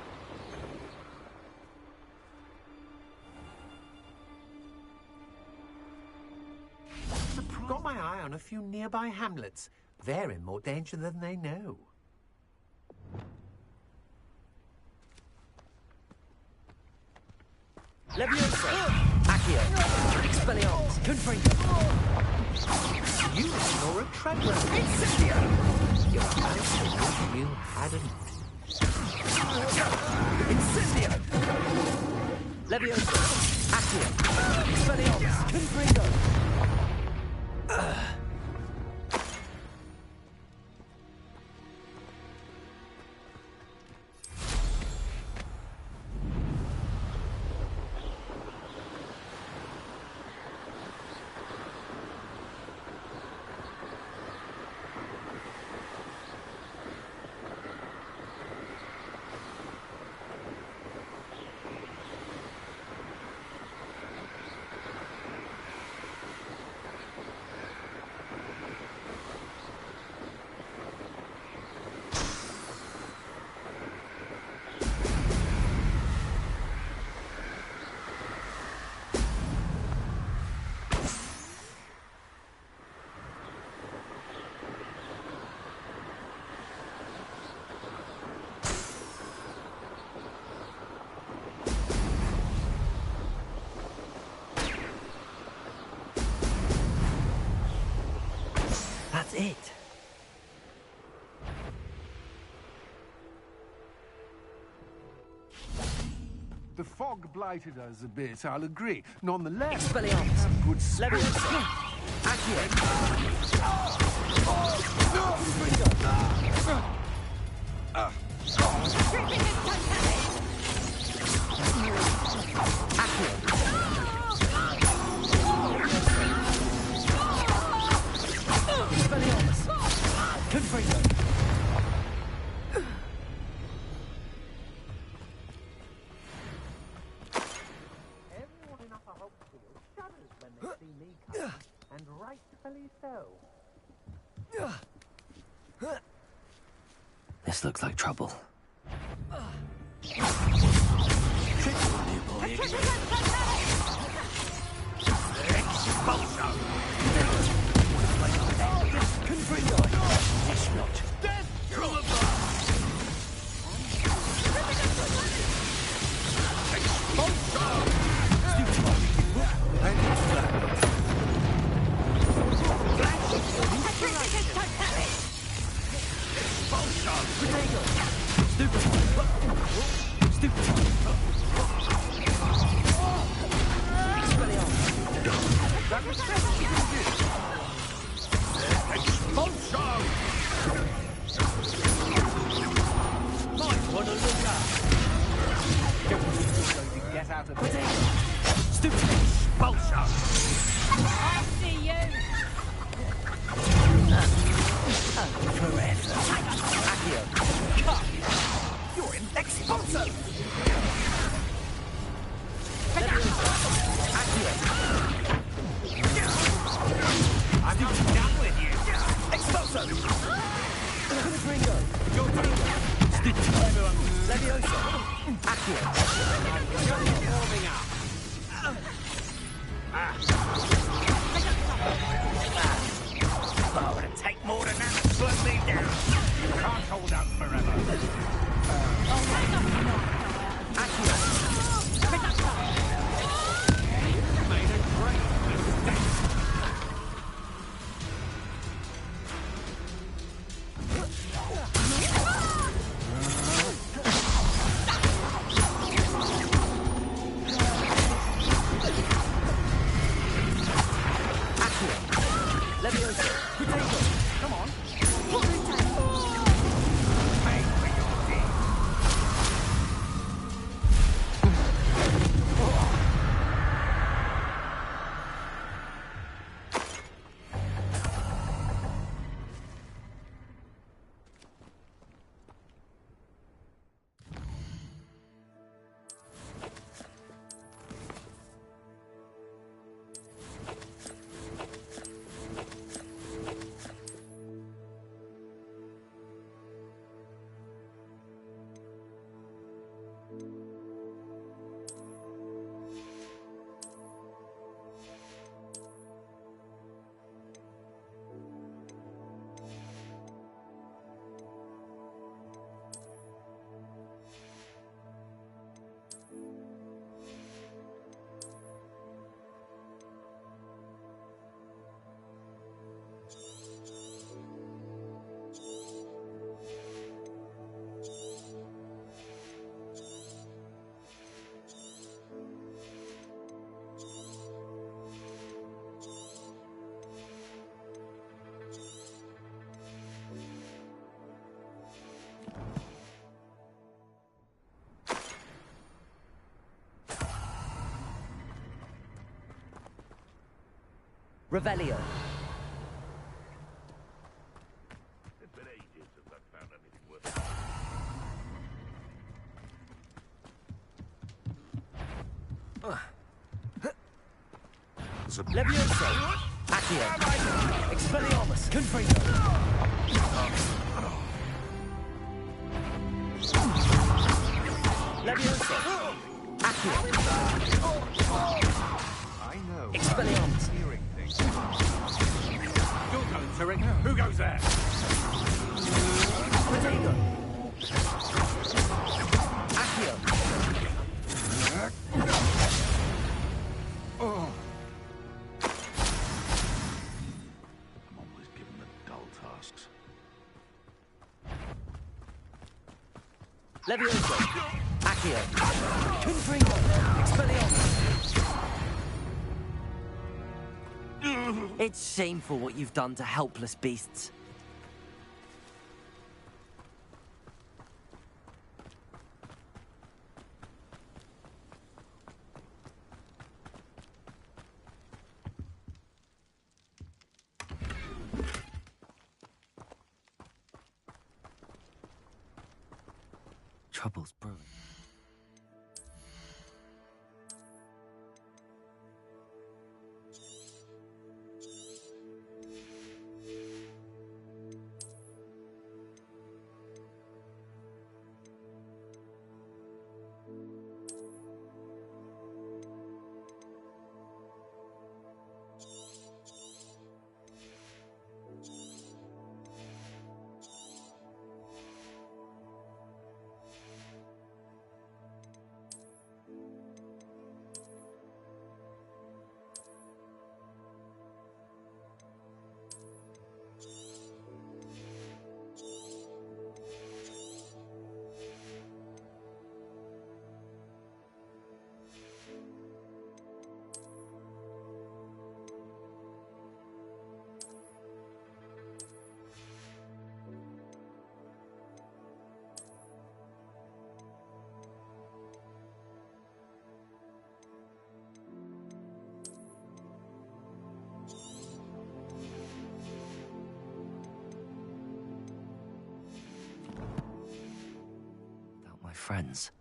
Got my eye on a few nearby hamlets. They're in more danger than they know.
Leviosa! Accio! Expelliarmus! Confringo!
You ignore a treadmill. Incendio! You're a man you hadn't.
Incendio! Leviosa! Accio! Expelliarmus! Confringo!
That's it.
The fog blighted us a bit, I'll agree. Nonetheless,
Expelliarmus!
good
Leviosa! Accio! Expelliarmus! Confringo!
Everyone in Upper Hopefield shudders when they see me coming, and rightfully so.
This looks like trouble.
Get out of
here.
Stupid expulsion!
I see you!
Oh, it'll take more than that to slow me down. You can't hold out forever. Made a great mistake.
Revelio.
It's been ages since I've found anything worth
Levioso. Accio. Expelliarmus. Confringo. Levioso. Accio.
I know.
Expelliarmus.
Hearing things.
You're going to it. Who goes there?
Protego. Accio.
Oh. I'm always given the dull tasks.
Levioso. Accio. Confringo. Expelliarmus. It's shameful what you've done to helpless beasts. Trouble's brewing. Friends.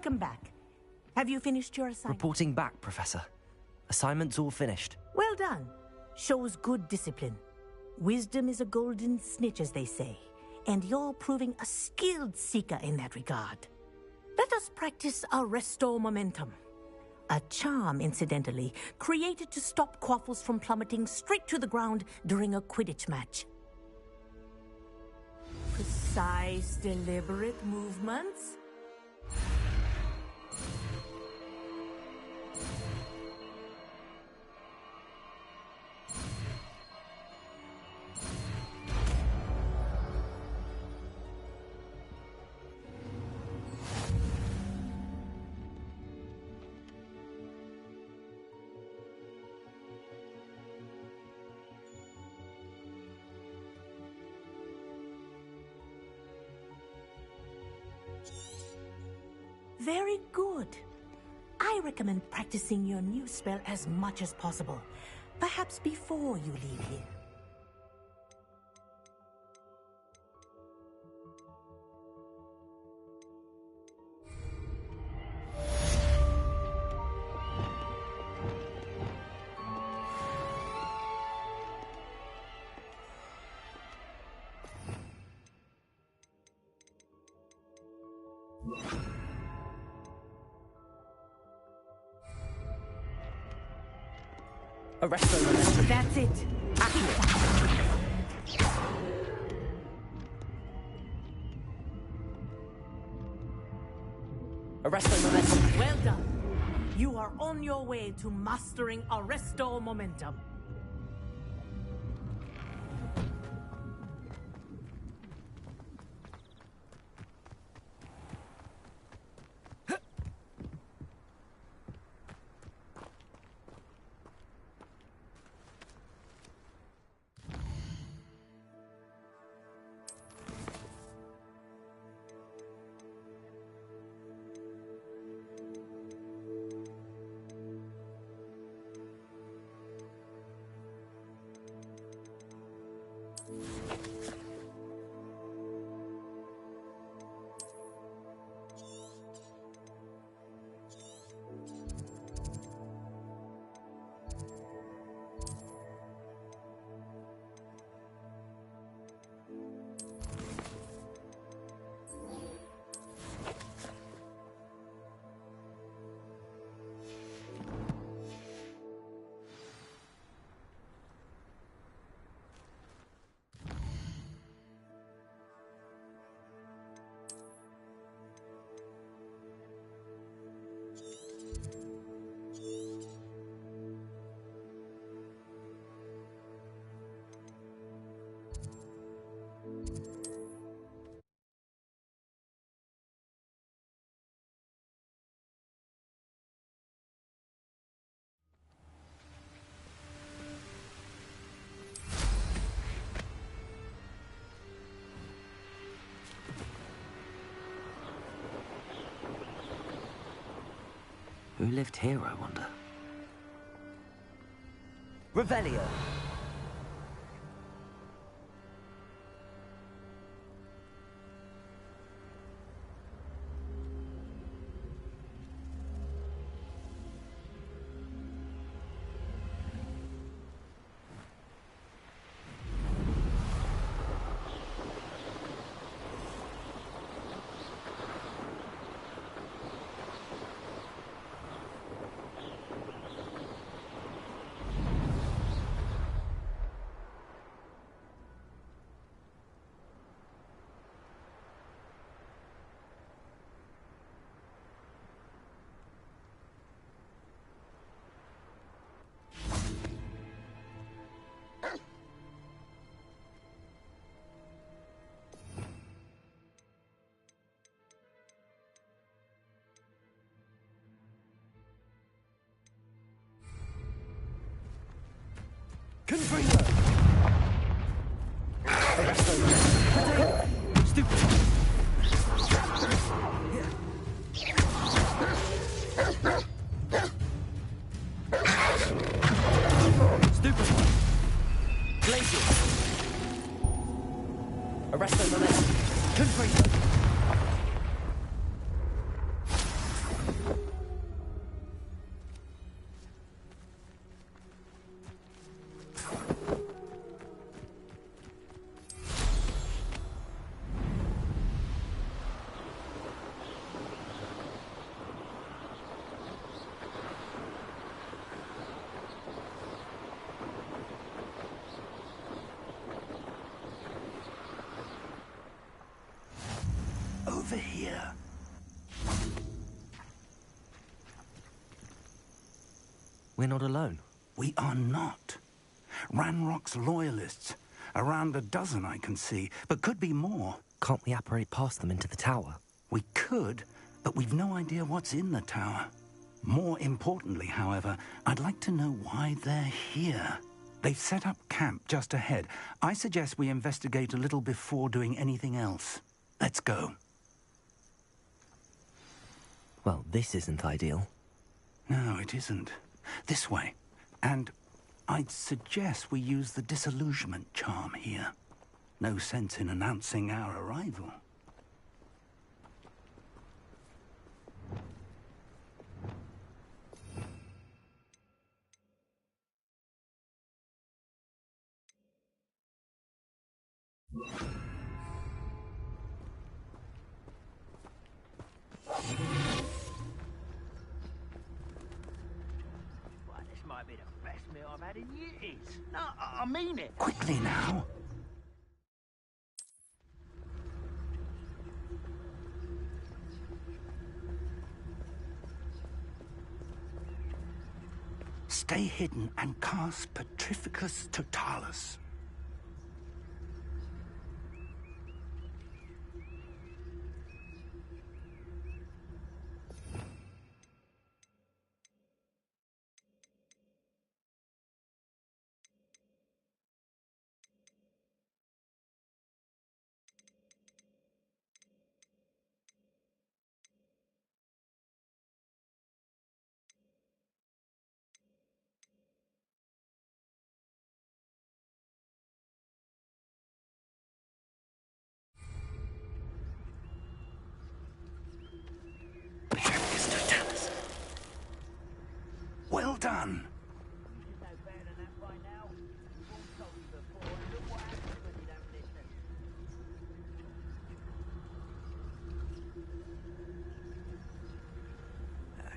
Welcome back. Have you finished your assignment?
Reporting back, Professor. Assignment's all finished.
Well done. Shows good discipline. Wisdom is a golden snitch, as they say, and you're proving a skilled seeker in that regard. Let us practice Arresto Momentum. A charm, incidentally, created to stop Quaffles from plummeting straight to the ground during a Quidditch match. Precise, deliberate movements. Very good. I recommend practicing your new spell as much as possible. Perhaps before you leave here.
Arresto Momentum.
That's it.
Arresto Momentum.
Well done. You are on your way to mastering Arresto Momentum.
Who lived here, I wonder? Revelio!
Confringo! Stupid! Stupid! Blazing! Arresto Momentum! Confringo!
We're not alone.
We are not. Ranrock's loyalists. Around a dozen I can see, but could be more.
Can't we apparate past them into the tower?
We could, but we've no idea what's in the tower. More importantly, however, I'd like to know why they're here. They've set up camp just ahead. I suggest we investigate a little before doing anything else. Let's go.
Well, this isn't ideal.
No, it isn't. This way. And I'd suggest we use the disillusionment charm here. No sense in announcing our arrival.
This might be the best meal I've had in years. No, I mean it.
Quickly now. Stay hidden and cast Petrificus Totalis. Well done.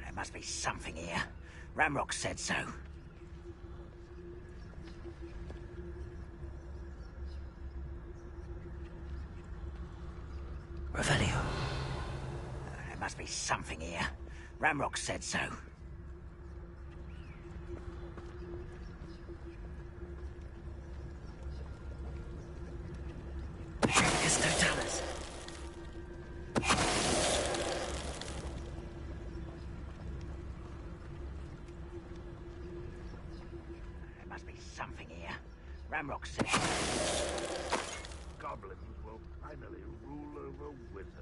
There must be something here. Ranrock said so.
Revelio.
There must be something here. Ranrock said so.
Totalis.
There must be something here. Ranrock said.
Goblins will finally rule over wizards.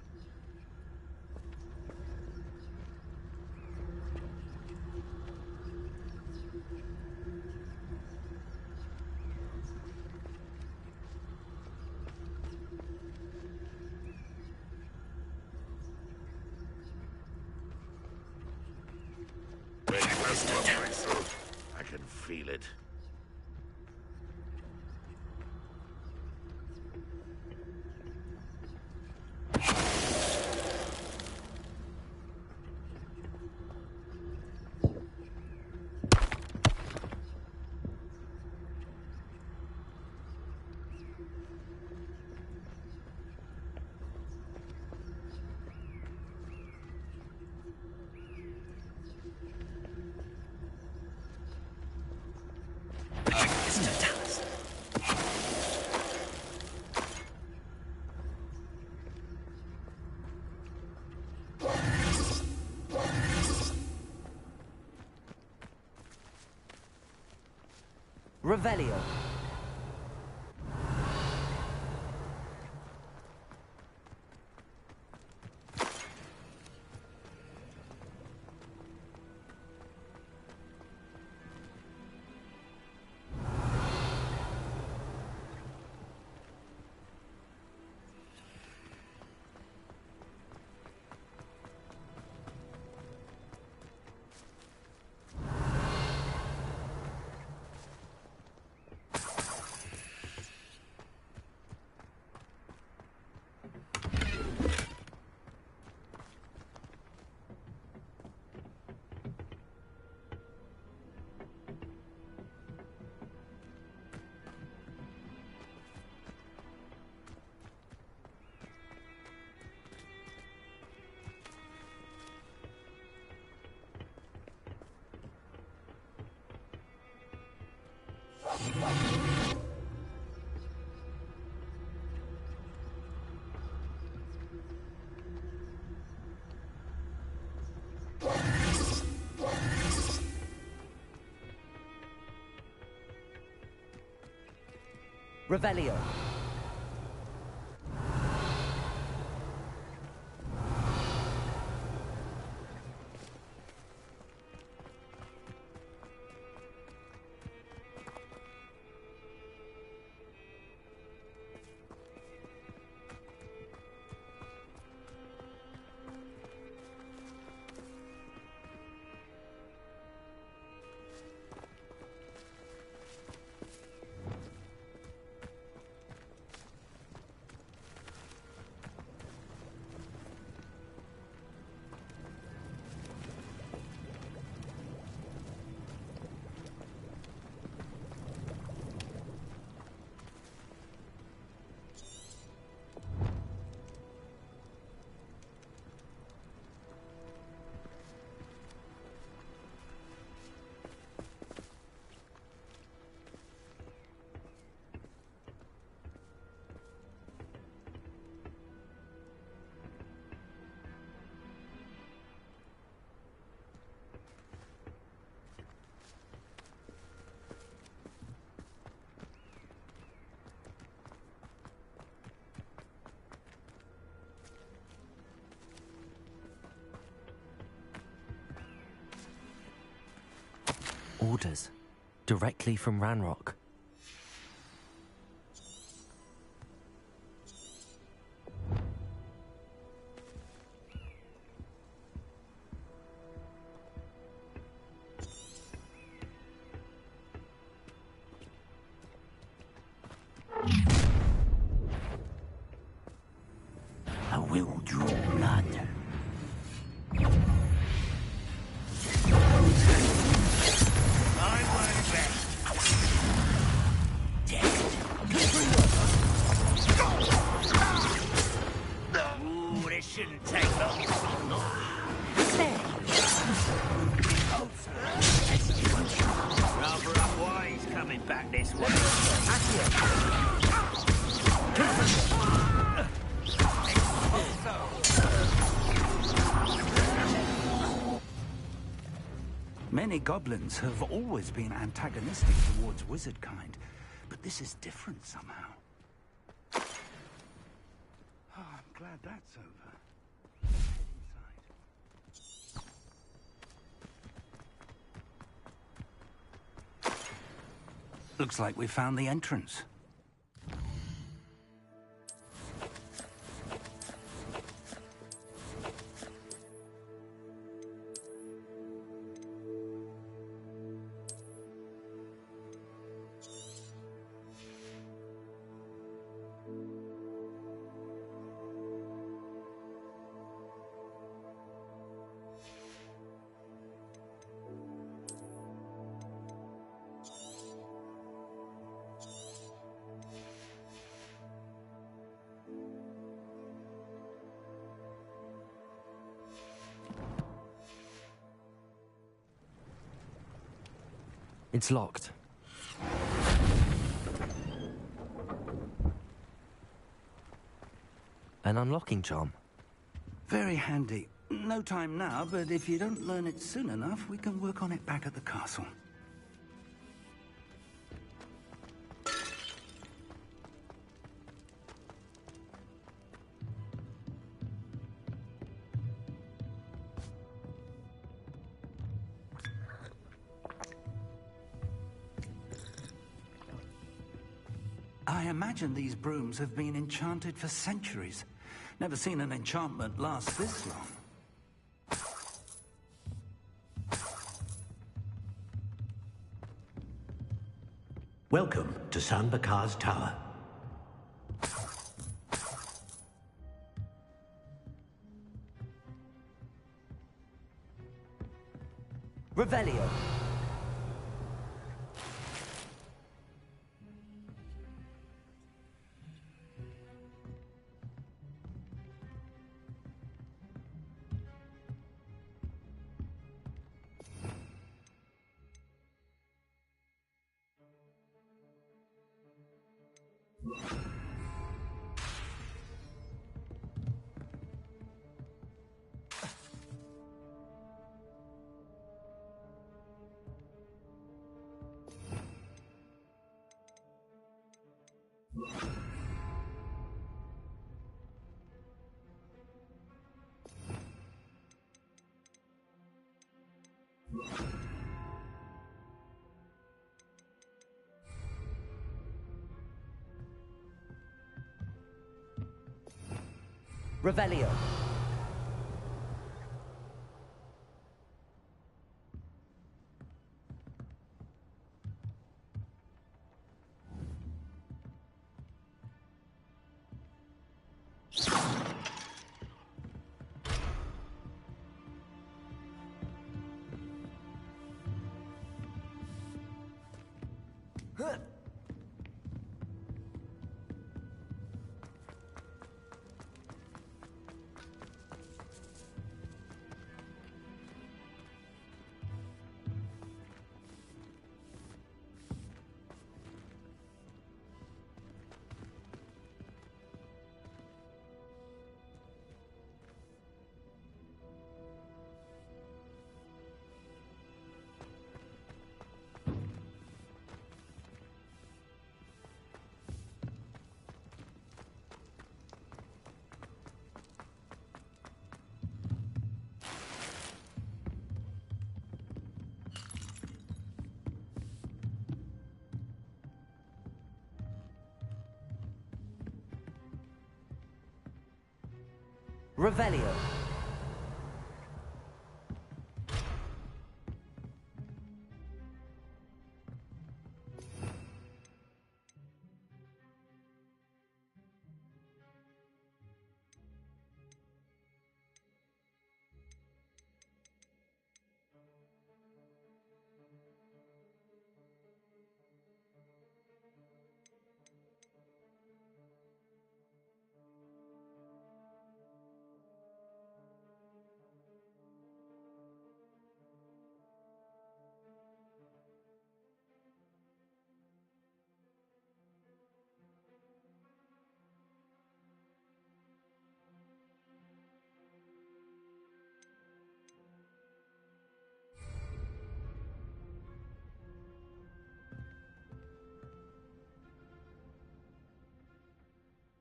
I can feel it.
Revelio. Revelio. Orders. Directly from Ranrock.
I will draw blood.
Shouldn't take long. Rather up why he's coming back this way.
Many goblins have always been antagonistic towards wizard kind, but this is different somehow. Oh, I'm glad that's over. Looks like we found the entrance.
It's locked. An unlocking charm.
Very handy. No time now, but if you don't learn it soon enough, we can work on it back at the castle. I imagine these brooms have been enchanted for centuries. Never seen an enchantment last this long.
Welcome to San Bakar's Tower.
Revelio. Revelio. Revelio.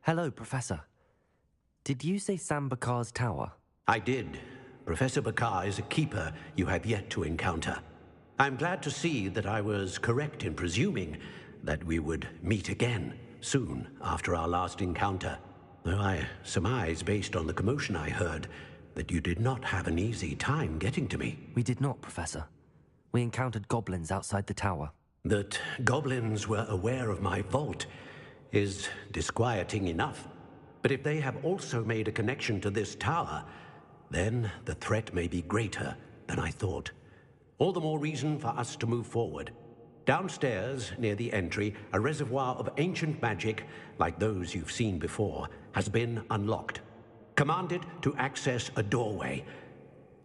Hello, Professor. Did you say Sam Bakar's tower?
I did. Professor Bakar is a keeper you have yet to encounter. I'm glad to see that I was correct in presuming that we would meet again soon after our last encounter. Though I surmise, based on the commotion I heard, that you did not have an easy time getting to me.
We did not, Professor. We encountered goblins outside the tower.
That goblins were aware of my vault is disquieting enough. But if they have also made a connection to this tower, then the threat may be greater than I thought. All the more reason for us to move forward. Downstairs, near the entry, a reservoir of ancient magic, like those you've seen before, has been unlocked. Commanded to access a doorway.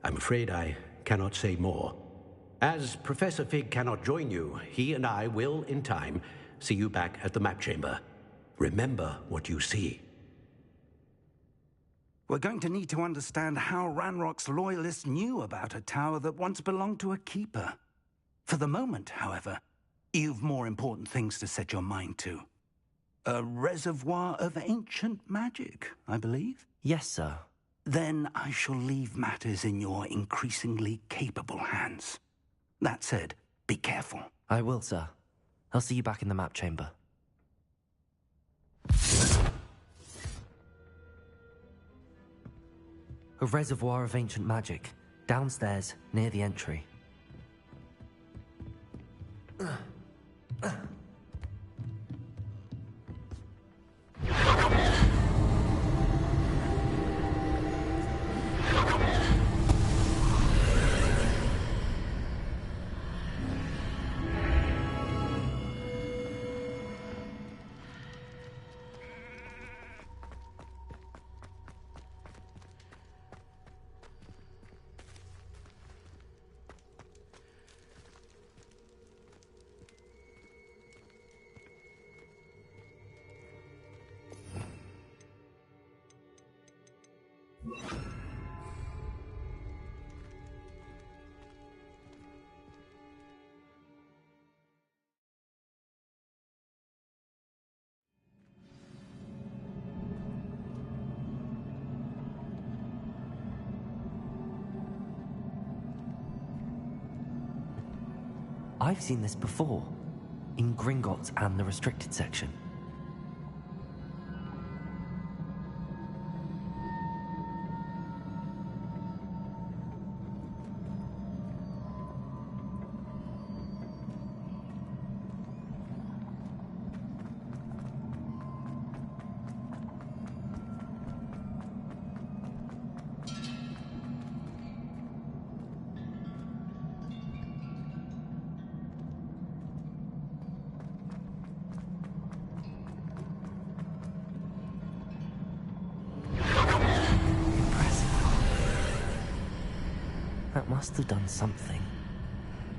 I'm afraid I cannot say more. As Professor Fig cannot join you, he and I will, in time, see you back at the map chamber. Remember what you see.
We're going to need to understand how Ranrock's loyalists knew about a tower that once belonged to a keeper. For the moment, however, you've more important things to set your mind to. A reservoir of ancient magic, I believe?
Yes, sir.
Then I shall leave matters in your increasingly capable hands. That said, be careful.
I will, sir. I'll see you back in the map chamber. A reservoir of ancient magic, downstairs, near the entry. I've seen this before, in Gringotts and the restricted section. must have done something.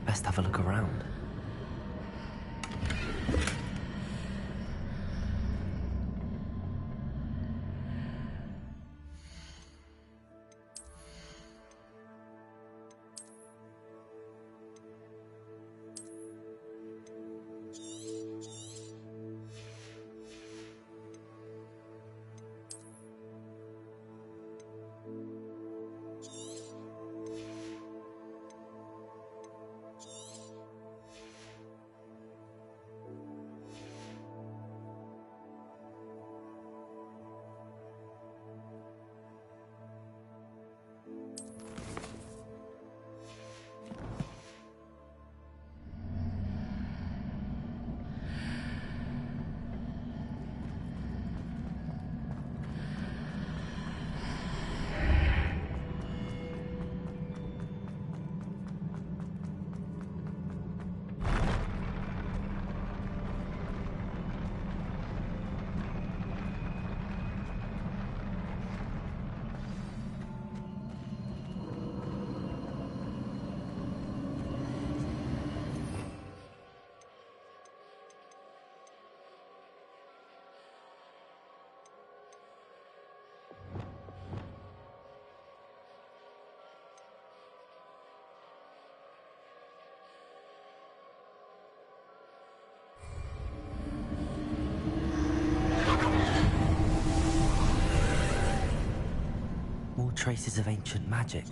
Best have a look around. More traces of ancient magic.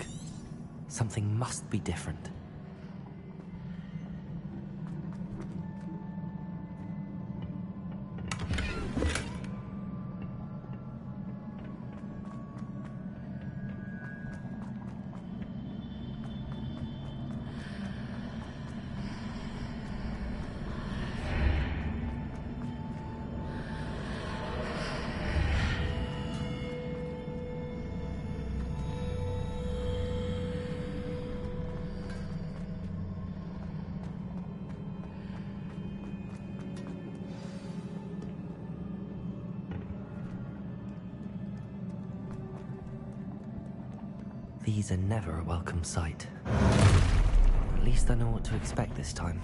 Something must be different. These are never a welcome sight. At least I know what to expect this time.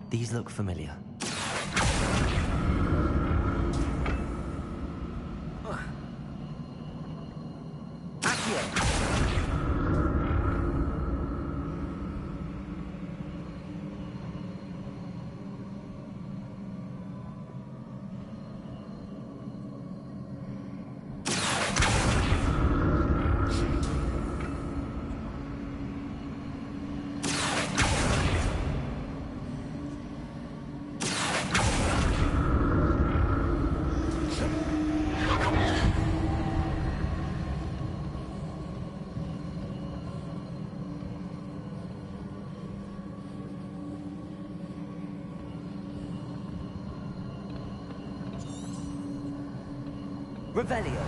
These look familiar. Revelio.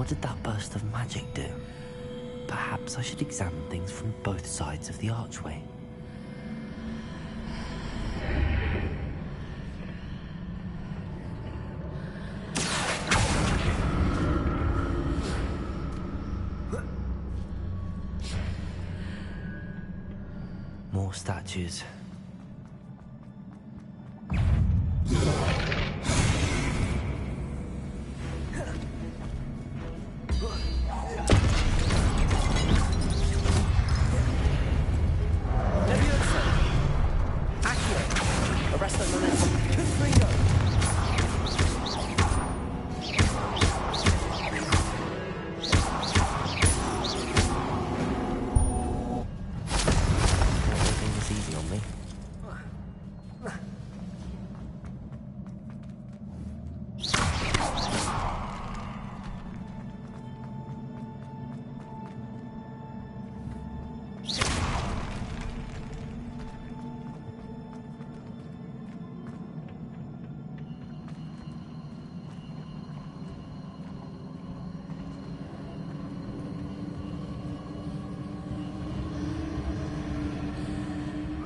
What did that burst of magic do? Perhaps I should examine things from both sides of the archway. More statues.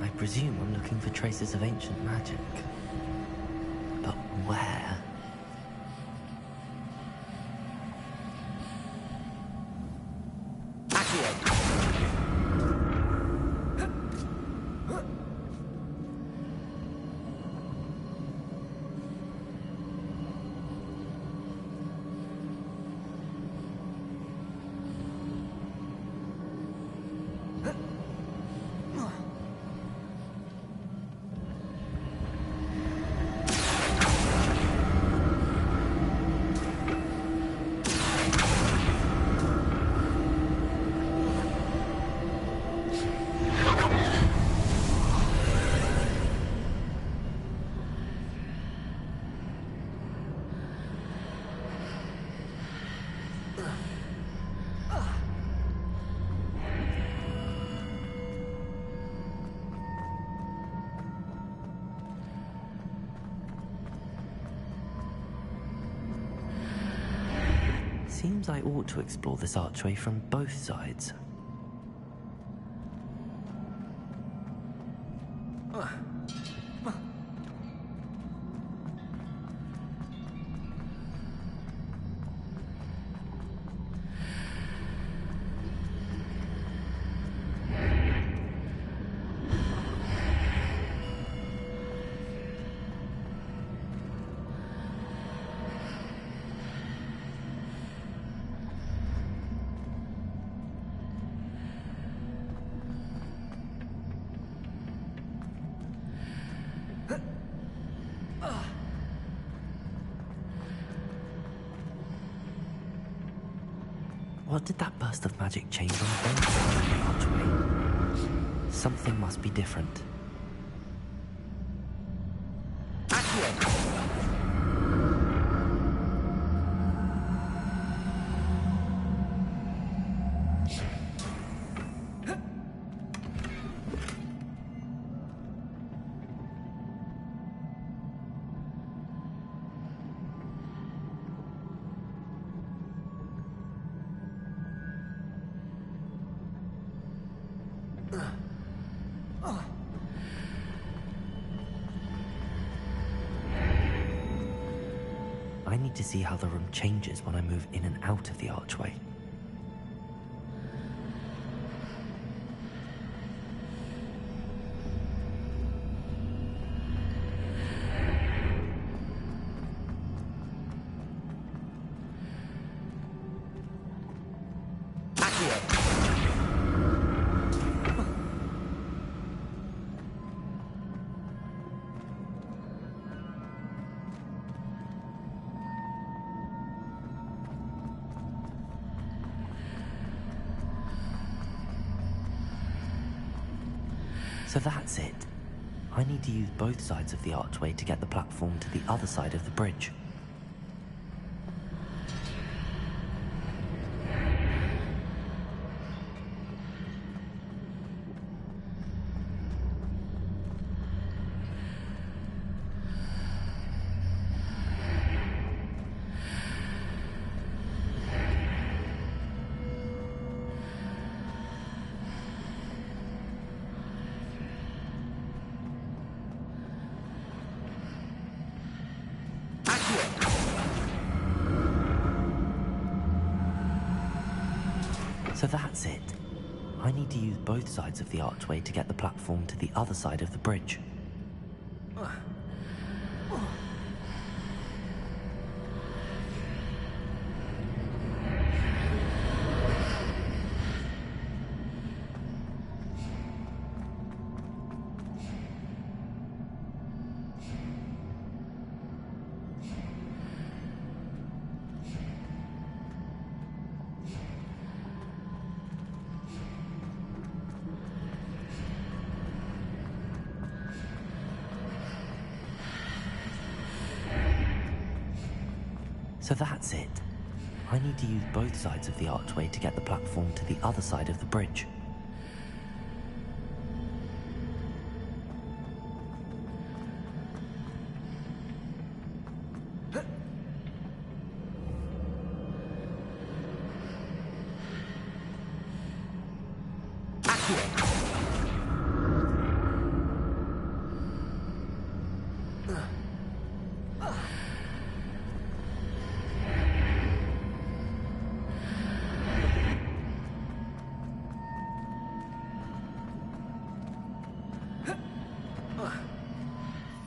I presume I'm looking for traces of ancient magic. But where? Seems I ought to explore this archway from both sides. What did that burst of magic change on both sides of the archway? Something must be different. I need to see how the room changes when I move in and out of the archway. So that's it. I need to use both sides of the archway to get the platform to the other side of the bridge. So that's it. I need to use both sides of the archway to get the platform to the other side of the bridge. So that's it. I need to use both sides of the archway to get the platform to the other side of the bridge.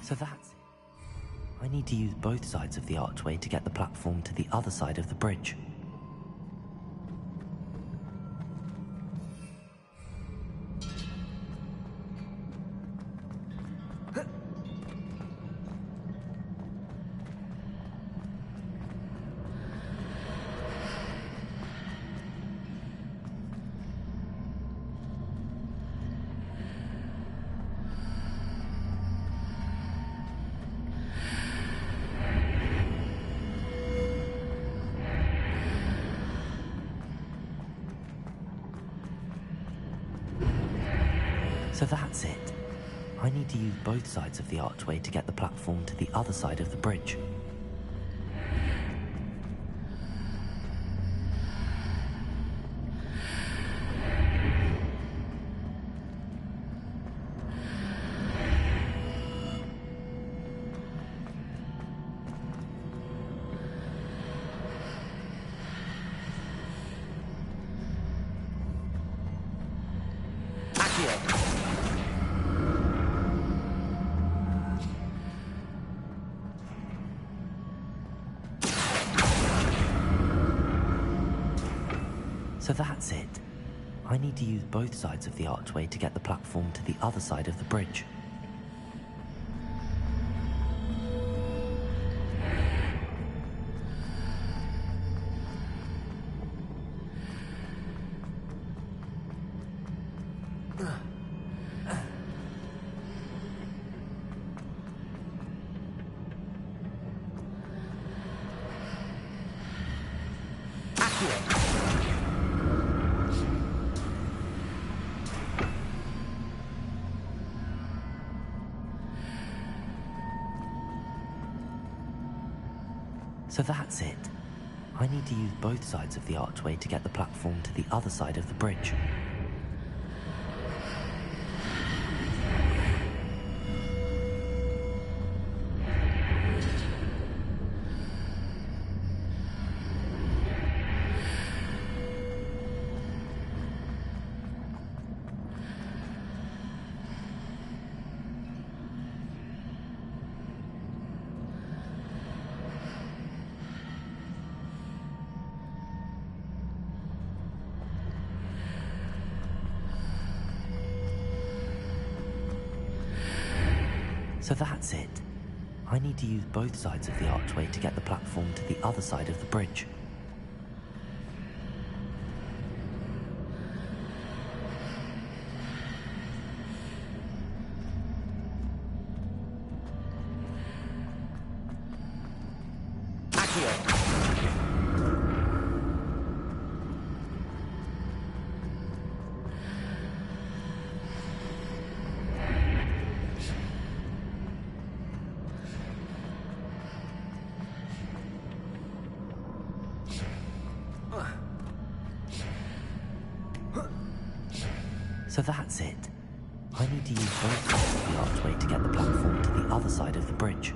So that's it. I need to use both sides of the archway to get the platform to the other side of the bridge. So that's it. I need to use both sides of the archway to get the platform to the other side of the bridge. So that's it. I need to use both sides of the archway to get the platform to the other side of the bridge. So that's it. I need to use both sides of the archway to get the platform to the other side of the bridge. So that's it. I need to use both sides of the archway to get the platform to the other side of the bridge. So that's it. I need to use both sides of the archway to get the platform to the other side of the bridge.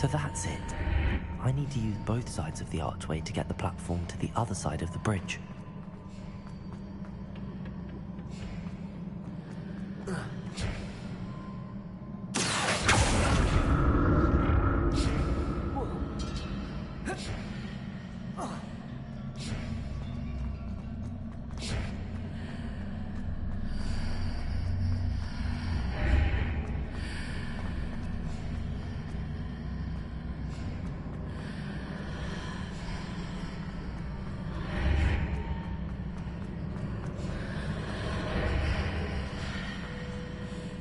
So that's it. I need to use both sides of the archway to get the platform to the other side of the bridge.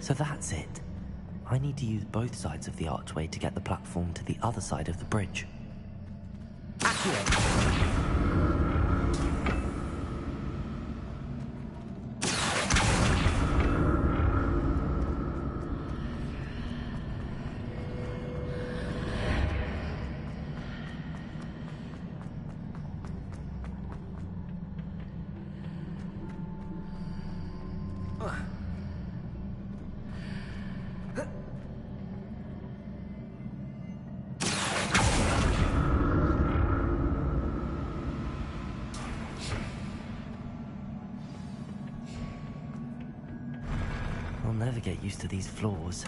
So that's it. I need to use both sides of the archway to get the platform to the other side of the bridge. I'll never get used to these floors.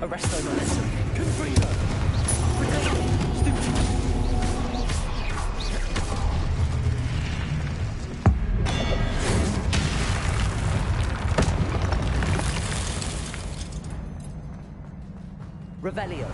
Arresto momentum. Confringo. Stupid. Revelio.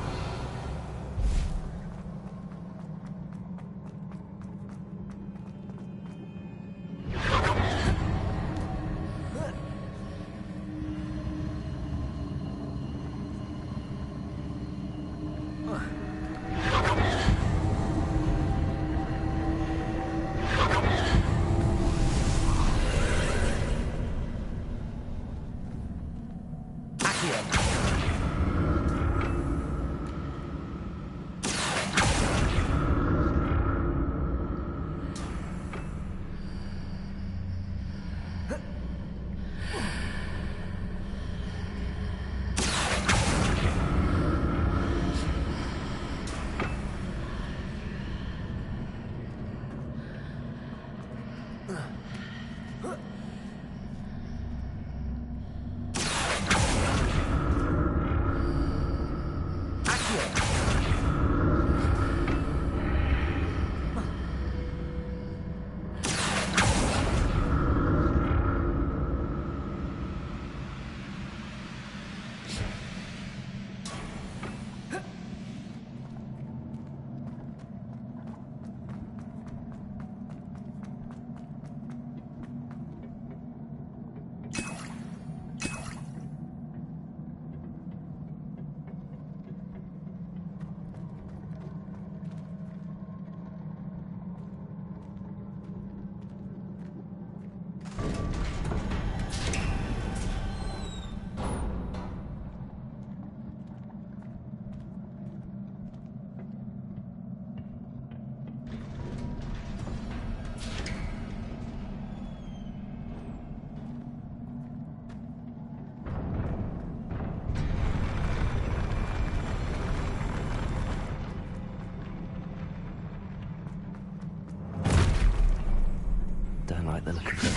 the look of this.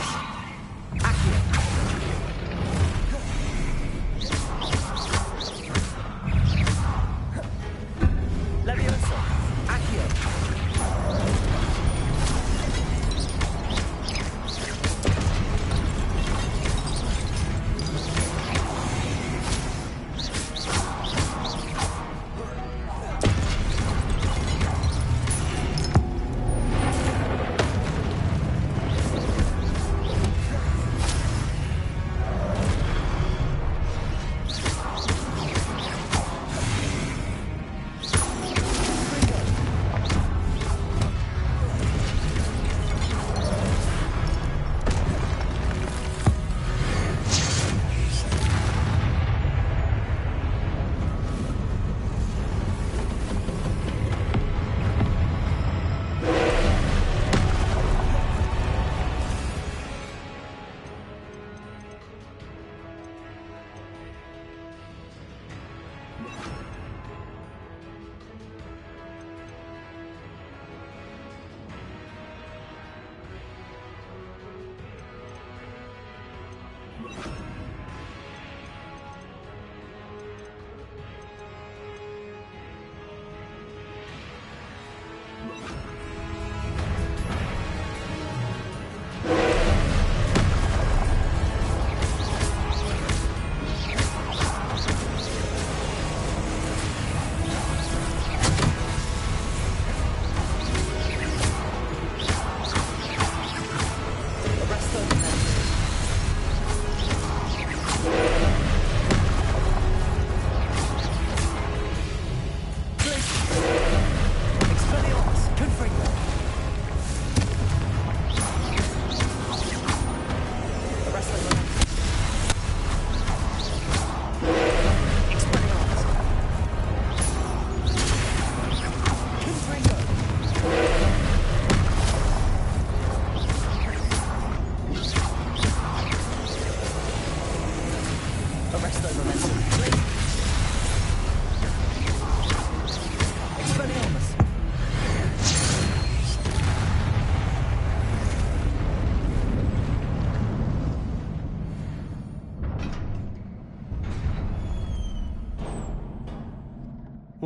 Leviosa! Accio!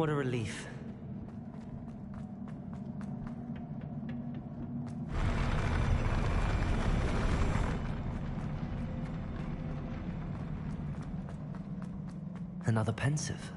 What a relief. Another pensive.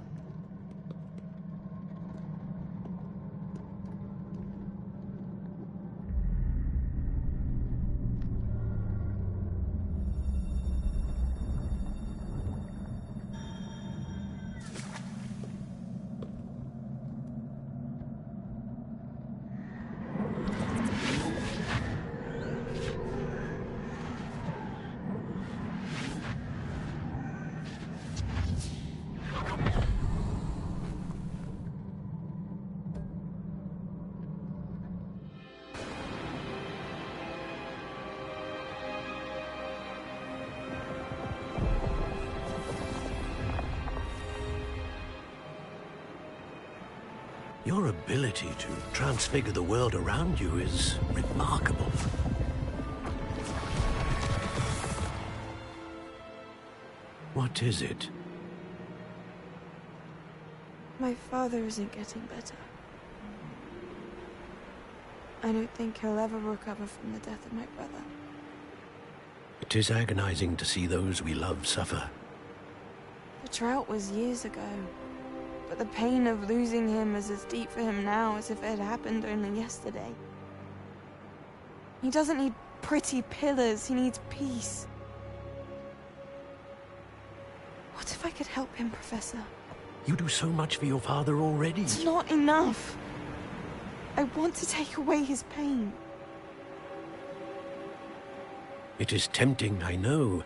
Your ability to transfigure the world around you is remarkable. What is it?
My father isn't getting better. I don't think he'll ever recover from the death of my brother.
It is agonizing to see those we love suffer.
The drought was years ago. But the pain of losing him is as deep for him now as if it had happened only yesterday. He doesn't need pretty pillars, he needs peace. What if I could help him, Professor?
You do so much for your father already.
It's not enough. I want to take away his pain.
It is tempting, I know,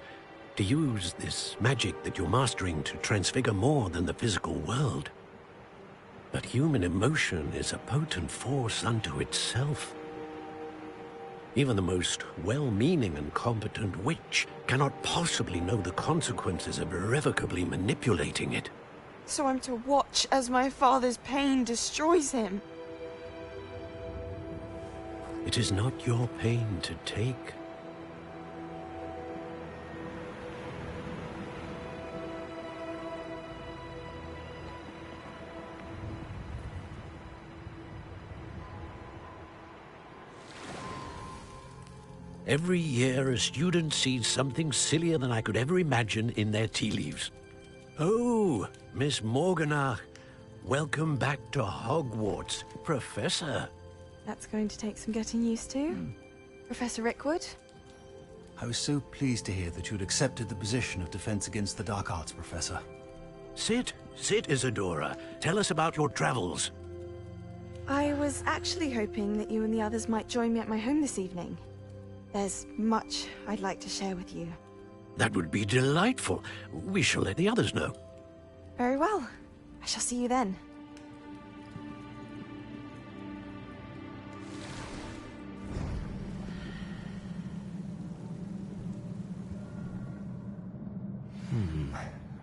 to use this magic that you're mastering to transfigure more than the physical world. But human emotion is a potent force unto itself. Even the most well-meaning and competent witch cannot possibly know the consequences of irrevocably manipulating it.
So I'm to watch as my father's pain destroys him?
It is not your pain to take, Every year, a student sees something sillier than I could ever imagine in their tea leaves. Oh, Miss Morganach, welcome back to Hogwarts, Professor.
That's going to take some getting used to. Professor Rickwood?
I was so pleased to hear that you'd accepted the position of Defense Against the Dark Arts, Professor.
Sit, Isadora. Tell us about your travels.
I was actually hoping that you and the others might join me at my home this evening. There's much I'd like to share with you.
That would be delightful. We shall let the others know.
Very well. I shall see you then.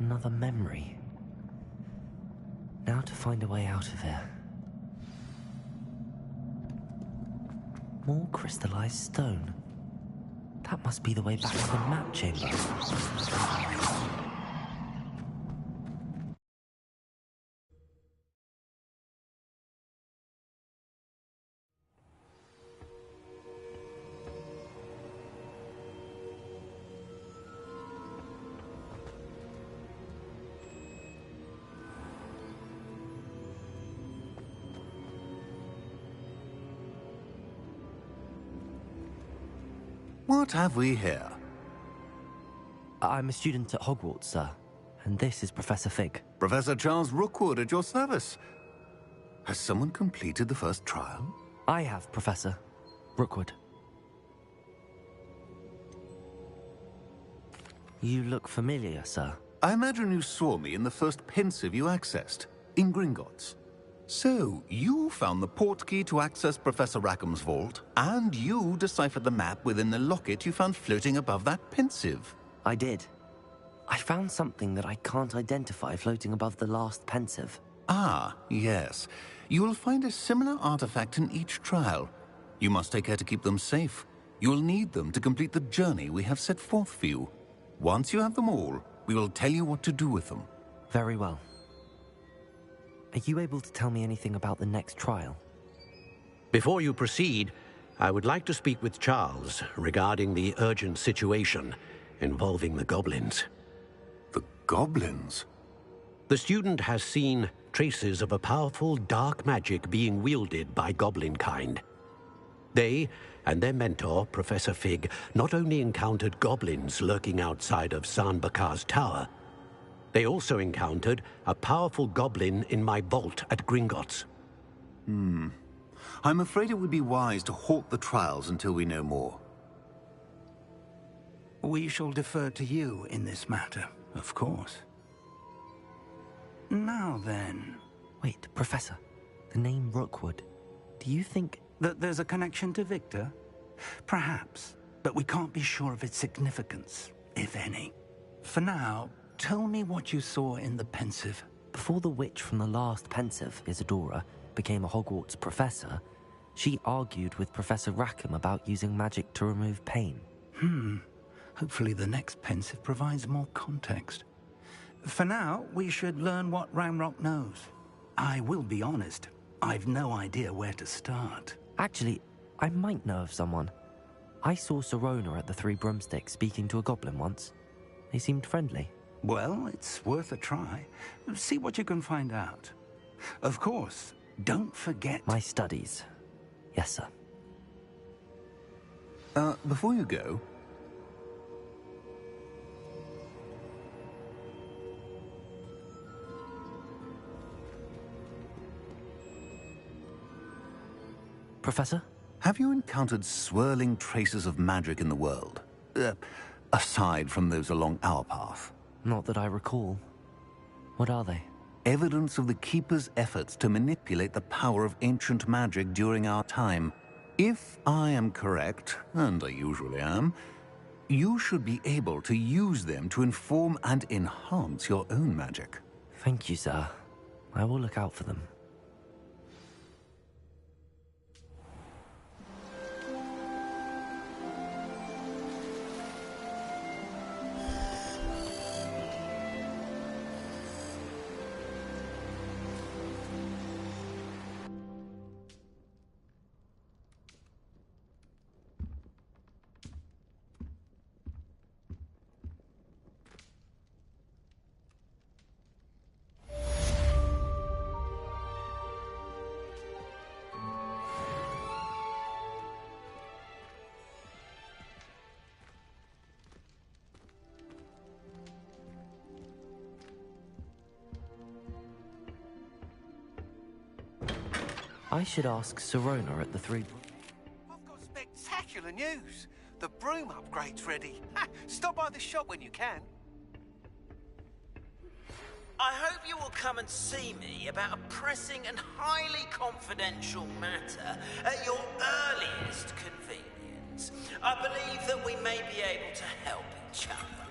Another memory. Now to find a way out of here. More crystallized stone. That must be the way back to the map chamber.
What have we here?
I'm a student at Hogwarts, sir. And this is Professor Fig.
Professor Charles Rookwood at your service. Has someone completed the first trial?
I have, Professor Rookwood. You look familiar, sir.
I imagine you saw me in the first pensive you accessed, in Gringotts. So, you found the portkey to access Professor Rackham's vault, and you deciphered the map within the locket you found floating above that pensive.
I did. I found something that I can't identify floating above the last pensive.
Ah, yes. You will find a similar artifact in each trial. You must take care to keep them safe. You will need them to complete the journey we have set forth for you. Once you have them all, we will tell you what to do with them.
Very well. Are you able to tell me anything about the next trial?
Before you proceed, I would like to speak with Charles regarding the urgent situation involving the goblins.
The goblins?
The student has seen traces of a powerful dark magic being wielded by goblin kind. They and their mentor, Professor Fig, not only encountered goblins lurking outside of San Bakar's tower, they also encountered a powerful goblin in my vault at Gringotts.
I'm afraid it would be wise to halt the trials until we know more.
We shall defer to you in this matter, of course. Now then...
Wait, Professor. The name Rookwood. Do you think...
that there's a connection to Victor? Perhaps, but we can't be sure of its significance, if any. For now, tell me what you saw in the pensive.
Before the witch from the last pensive, Isadora, became a Hogwarts professor, she argued with Professor Rackham about using magic to remove pain.
Hopefully the next pensive provides more context. For now, we should learn what Ranrock knows. I will be honest, I've no idea where to start.
Actually, I might know of someone. I saw Sirona at the Three Broomsticks speaking to a goblin once. They seemed friendly.
Well, it's worth a try. See what you can find out. Of course, don't forget...
My studies. Yes, sir.
Before you go...
Professor?
Have you encountered swirling traces of magic in the world? Aside from those along our path?
Not that I recall. What are they?
Evidence of the Keeper's efforts to manipulate the power of ancient magic during our time. If I am correct, and I usually am, you should be able to use them to inform and enhance your own magic.
Thank you, sir. I will look out for them. I should ask Sirona at the Three...
I've got spectacular news. The broom upgrade's ready. Ha! Stop by the shop when you can.
I hope you will come and see me about a pressing and highly confidential matter at your earliest convenience. I believe that we may be able to help each other.